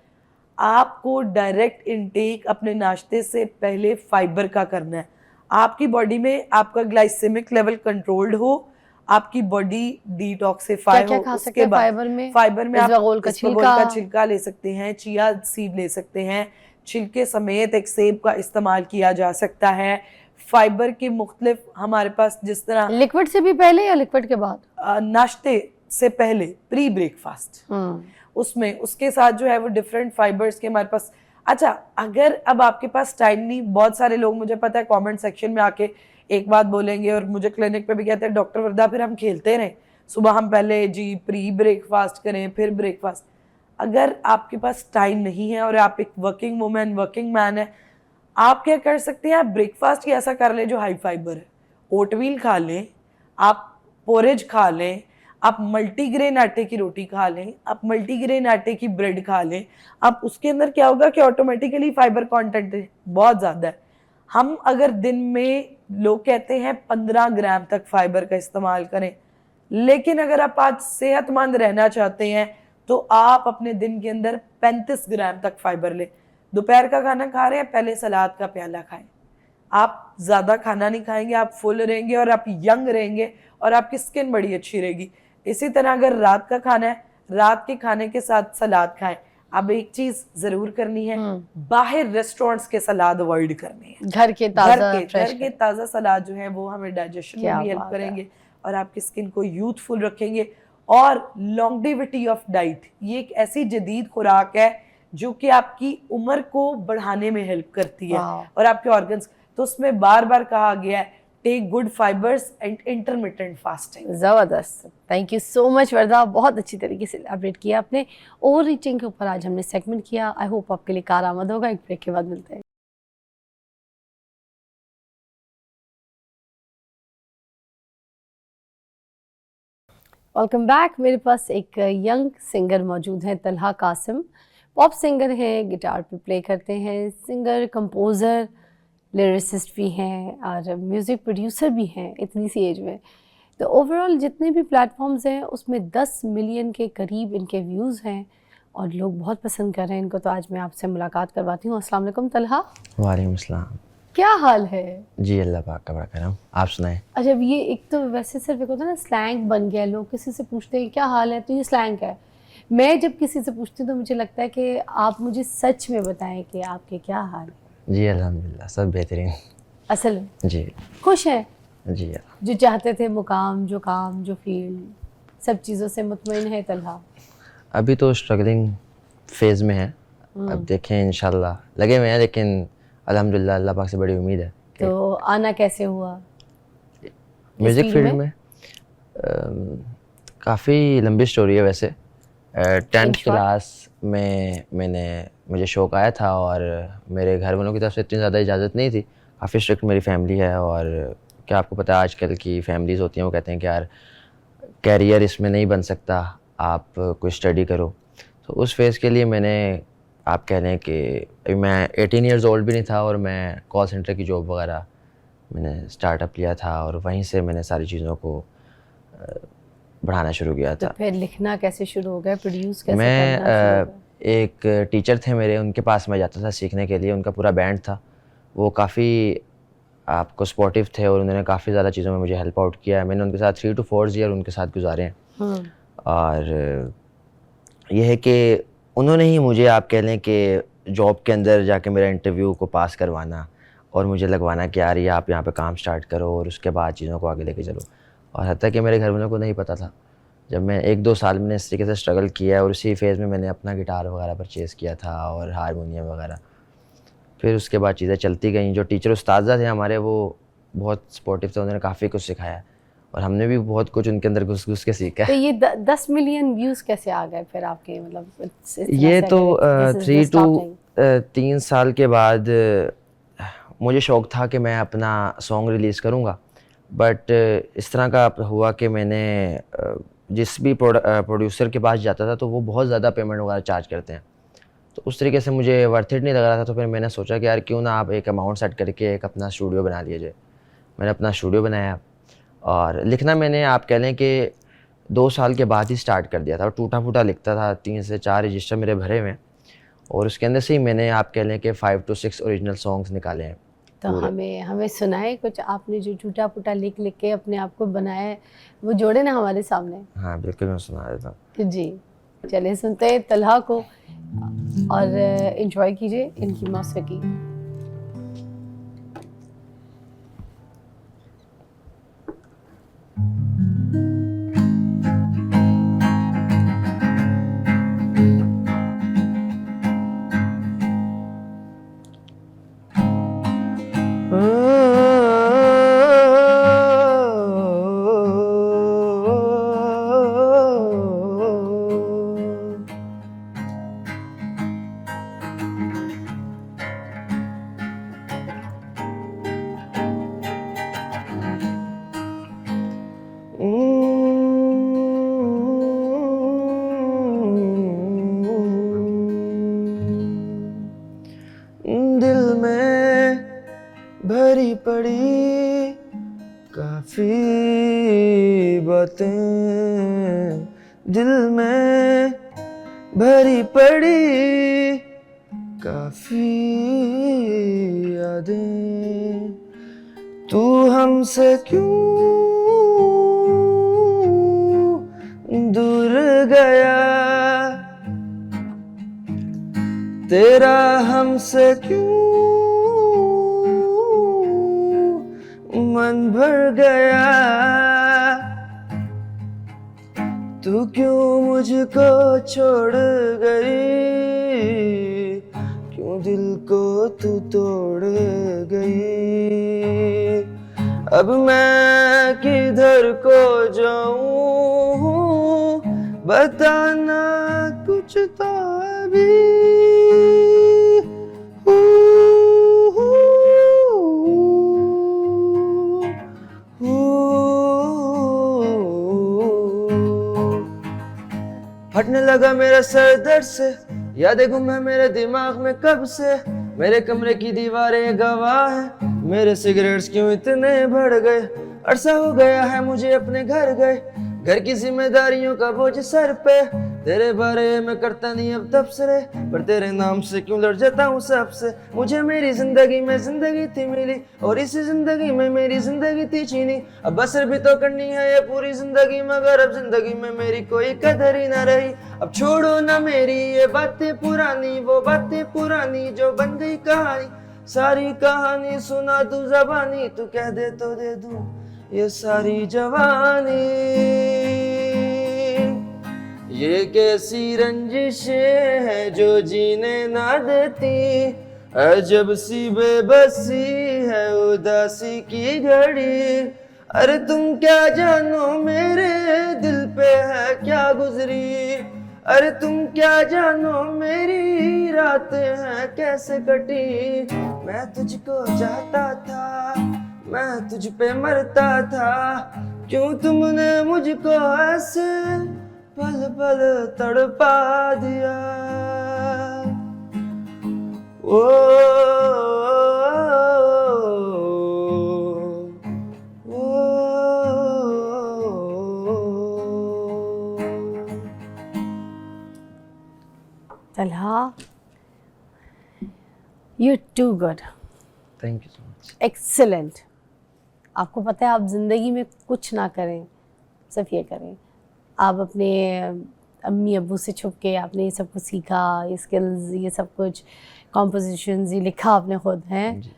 S4: आपको डायरेक्ट इनटेक अपने नाश्ते से पहले फाइबर का करना है। आपकी बॉडी में आपका ग्लाइसेमिक लेवल कंट्रोल्ड हो, आपकी बॉडी डिटॉक्सिफाई हो।
S1: खा सकते
S4: उसके
S1: हैं
S4: बाद
S1: फाइबर में
S4: आप
S1: इसबगोल का
S4: छिलका ले सकते हैं, चिया सीड ले सकते हैं, छिलके समेत एक सेब का इस्तेमाल किया जा सकता है। फाइबर के मुख्तलिफ हमारे पास, जिस तरह
S1: लिक्विड से भी पहले या लिक्विड के बाद?
S4: नाश्ते से पहले प्री ब्रेकफास्ट, उसमें उसके साथ जो है वो डिफरेंट फाइबर्स के हमारे पास। अच्छा, अगर अब आपके पास टाइम नहीं, बहुत सारे लोग मुझे पता है कमेंट सेक्शन में आके एक बात बोलेंगे और मुझे क्लिनिक पे भी कहते हैं डॉक्टर वर्दा फिर हम खेलते रहें, सुबह हम पहले जी प्री ब्रेकफास्ट करें फिर ब्रेकफास्ट। अगर आपके पास टाइम नहीं है और आप एक वर्किंग वुमेन, वर्किंग मैन है, आप क्या कर सकते हैं, आप ब्रेकफास्ट ही ऐसा कर लें जो हाई फाइबर है। ओटमील खा लें, आप पोरेज खा लें, आप मल्टीग्रेन आटे की रोटी खा लें, आप मल्टीग्रेन आटे की ब्रेड खा लें। आप उसके अंदर क्या होगा कि ऑटोमेटिकली फाइबर कंटेंट बहुत ज़्यादा है। हम अगर दिन में, लोग कहते हैं 15 ग्राम तक फाइबर का इस्तेमाल करें, लेकिन अगर आप आज सेहतमंद रहना चाहते हैं तो आप अपने दिन के अंदर 35 ग्राम तक फाइबर लें। दोपहर का खाना खा रहे हैं, पहले सलाद का प्याला खाएं। आप ज़्यादा खाना नहीं खाएंगे, आप फुल रहेंगे और आप यंग रहेंगे और आपकी स्किन बड़ी अच्छी रहेगी। इसी तरह अगर रात का खाना है, रात के खाने के साथ सलाद खाएं। अब एक चीज जरूर करनी है, बाहर रेस्टोरेंट्स के सलाद अवॉइड करने हैं।
S1: घर के
S4: ताज़ा सलाद जो है वो हमें डाइजेशन में भी हेल्प करेंगे और आपकी स्किन को यूथफुल रखेंगे। और लॉन्गेविटी ऑफ डाइट, ये एक ऐसी जदीद खुराक है जो कि आपकी उम्र को बढ़ाने में हेल्प करती है और आपके ऑर्गन्स। तो उसमें बार बार कहा गया है take good fibres and intermittent fasting.
S1: ज़बरदस्त, thank you so much Warda, बहुत अच्छी तरीके से एलैबोरेट किया आपने। ओवर ईटिंग के ऊपर आज हमने सेगमेंट किया। आई होप आपके लिए कारआमद होगा। एक ब्रेक के बाद मिलते हैं। Welcome back. मेरे पास एक यंग सिंगर मौजूद हैं, तलहा कासिम। पॉप सिंगर हैं, गिटार पे प्ले करते हैं, सिंगर, कंपोज़र, लिरिसिस्ट भी हैं और म्यूज़िक प्रोड्यूसर भी हैं इतनी सी एज में। तो ओवरऑल जितने भी प्लेटफॉर्म्स हैं उसमें 10 मिलियन के करीब इनके व्यूज़ हैं और लोग बहुत पसंद कर रहे हैं इनको। तो आज मैं आपसे मुलाकात करवाती हूँ। अस्सलाम वालेकुम तलहा।
S5: वालेकुम अस्सलाम।
S1: क्या हाल है?
S5: जी अल्लाह पाक का बड़ा करम, आप सुनाएं।
S1: अच्छा, ये एक तो वैसे सिर्फ एक होता है ना स्लैंग बन गया, लोग किसी से पूछते हैं क्या हाल है तो ये स्लैंग है। मैं जब किसी से पूछती हूँ तो मुझे लगता है कि आप मुझे सच में बताएं कि आपके क्या हाल है।
S5: जी अल्हम्दुलिल्लाह सब बेहतरीन।
S1: असल में
S5: जी
S1: खुश हैं?
S5: जी
S1: जो चाहते थे मुकाम, जो काम, जो फील्ड, सब चीज़ों से मुतमईन है तलहा?
S5: अभी तो स्ट्रगलिंग फेज़ में है, अब देखें इंशाल्लाह, लगे हुए हैं, लेकिन अल्हम्दुलिल्लाह अल्लाह पाक से बड़ी उम्मीद है।
S1: तो आना कैसे हुआ
S5: म्यूज़िक फील्ड में? काफ़ी लंबी स्टोरी है वैसे। 10th क्लास में मुझे शौक़ आया था और मेरे घर वालों की तरफ से इतनी ज़्यादा इजाज़त नहीं थी। काफ़ी स्ट्रिक्ट मेरी फैमिली है और क्या आपको पता है आजकल की फैमिलीज़ होती हैं, वो कहते हैं कि यार कैरियर इसमें नहीं बन सकता, आप कोई स्टडी करो। तो उस फेज़ के लिए मैंने, आप कह लें कि मैं 18 ईयर्स ओल्ड भी नहीं था और मैं कॉल सेंटर की जॉब वगैरह मैंने स्टार्टअप लिया था और वहीं से मैंने सारी चीज़ों को बढ़ाना शुरू किया था।
S1: तो फिर लिखना कैसे शुरू हो गया, प्रोड्यूस कैसे
S5: मैं
S1: करना शुरू हो गया?
S5: एक टीचर थे मेरे, उनके पास मैं जाता था सीखने के लिए। उनका पूरा बैंड था, वो काफ़ी आपको सपोर्टिव थे और उन्होंने काफ़ी ज़्यादा चीज़ों में मुझे हेल्प आउट किया है। मैंने उनके साथ 3 to 4 ईयर उनके साथ गुजारे हैं और ये है कि उन्होंने ही मुझे, आप कह लें कि जॉब के अंदर जाके मेरा इंटरव्यू को पास करवाना और मुझे लगवाना कि यार ये आप यहाँ पे काम स्टार्ट करो और उसके बाद चीज़ों को आगे लेके चलो। और हत्ता कि मेरे घर वालों को नहीं पता था। जब मैं 1-2 साल मैंने इस तरीके से स्ट्रगल किया और उसी फेज़ में मैंने अपना गिटार वगैरह परचेज़ किया था और हारमोनियम वगैरह। फिर उसके बाद चीज़ें चलती गईं। जो टीचर उस्ताद थे हमारे, वो बहुत सपोर्टिव थे, उन्होंने काफ़ी कुछ सिखाया और हमने भी बहुत कुछ उनके अंदर घुस के सीखा।
S1: तो ये 10 मिलियन व्यूज़ कैसे आ गए फिर आपके, मतलब
S5: ये तो 3 साल के बाद मुझे शौक़ था कि मैं अपना सॉन्ग रिलीज़ करूँगा, बट इस तरह का हुआ कि मैंने जिस भी प्रोड्यूसर के पास जाता था तो वो बहुत ज़्यादा पेमेंट वगैरह चार्ज करते हैं, तो उस तरीके से मुझे वर्थ इट नहीं लग रहा था। तो फिर मैंने सोचा कि यार क्यों ना आप एक अमाउंट सेट करके एक अपना स्टूडियो बना लिया जाए। मैंने अपना स्टूडियो बनाया और लिखना मैंने आप कह लें कि 2 साल के बाद ही स्टार्ट कर दिया था और टूटा फूटा लिखता था, 3 से 4 रजिस्टर मेरे भरे हुए हैं और उसके अंदर से ही मैंने आप कह लें कि 5 to 6 ओरिजिनल सॉन्ग्स निकाले हैं।
S1: तो हमें सुनाए कुछ, आपने जो टूटा फूटा लिख लिख के अपने आप को बनाया है वो जोड़े ना हमारे सामने।
S5: हाँ बिल्कुल, मैं सुना देता हूँ।
S1: जी चलिए सुनते हैं तलहा को और एंजॉय कीजिए इनकी मौसीकी।
S5: दिल में भरी पड़ी काफी बातें, दिल में भरी पड़ी काफी यादें, तू हमसे क्यों दूर गया, तेरा हमसे क्यों मन भर गया, तू क्यों मुझको छोड़ गई, क्यों दिल को तू तोड़ गई, अब मैं किधर को जाऊं, बताना कुछ तो अभी। फटने लगा मेरा सर दर्द से, यादें गुम है मेरे दिमाग में कब से, मेरे कमरे की दीवारें गवाह है, मेरे सिगरेट्स क्यों इतने बढ़ गए, अरसा हो गया है मुझे अपने घर गए, घर की जिम्मेदारियों का बोझ सर पे, तेरे बारे में करता नहीं अब तबसरे, पर तेरे नाम से क्यों लड़ जाता हूँ सबसे, मुझे मेरी जिंदगी में जिंदगी थी मिली और इसी जिंदगी में मेरी जिंदगी थी छीनी, अब बसर भी तो करनी है ये पूरी जिंदगी, मगर अब जिंदगी में मेरी कोई कदर ही ना रही, अब छोड़ो ना मेरी ये बातें पुरानी, वो बातें पुरानी जो बन गई कहानी, सारी कहानी सुना तू ज़बानी, तू कह दे तो दे दूं ये सारी जवानी, ये कैसी रंजिशें हैं जो जीने ना देती, अजब सी बेबसी है उदासी की घड़ी, अरे तुम क्या जानो मेरे दिल पे है क्या गुजरी, अरे तुम क्या जानो मेरी रातें हैं कैसे कटी, मैं तुझको चाहता था, मैं तुझ पे मरता था, क्यों तुमने मुझको ऐसे पल पल तड़पा दिया, ओ,
S1: Talha, you're too good,
S5: thank you so much.
S1: Excellent. आपको पता है आप ज़िंदगी में कुछ ना करें, सिर्फ ये करें, आप अपने अम्मी अब्बू से छुप के आपने ये सब कुछ सीखा, ये स्किल्स, ये सब कुछ कॉम्पोजिशंस, ये लिखा आपने खुद हैं,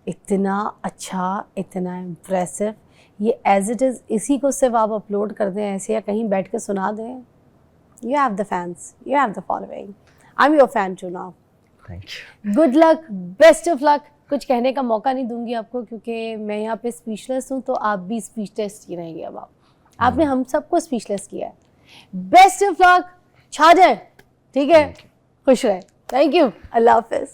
S1: इतना अच्छा, इतना इम्प्रेसिव, ये एज इट इज़ इसी को सिर्फ आप अपलोड कर दें ऐसे या कहीं बैठ के सुना दें, you have the fans, you have the following, I am your fan too now.
S5: Thank you.
S1: Good luck, best of luck. कुछ कहने का मौका नहीं दूंगी आपको क्योंकि मैं यहाँ पे स्पीचलेस हूँ, तो आप भी स्पीचलेस ही रहेंगे। अब आपने हम सबको स्पीचलेस किया है। बेस्ट ऑफ लक, छा जाए, ठीक है, खुश रहे। थैंक यू, अल्लाह हाफिज़।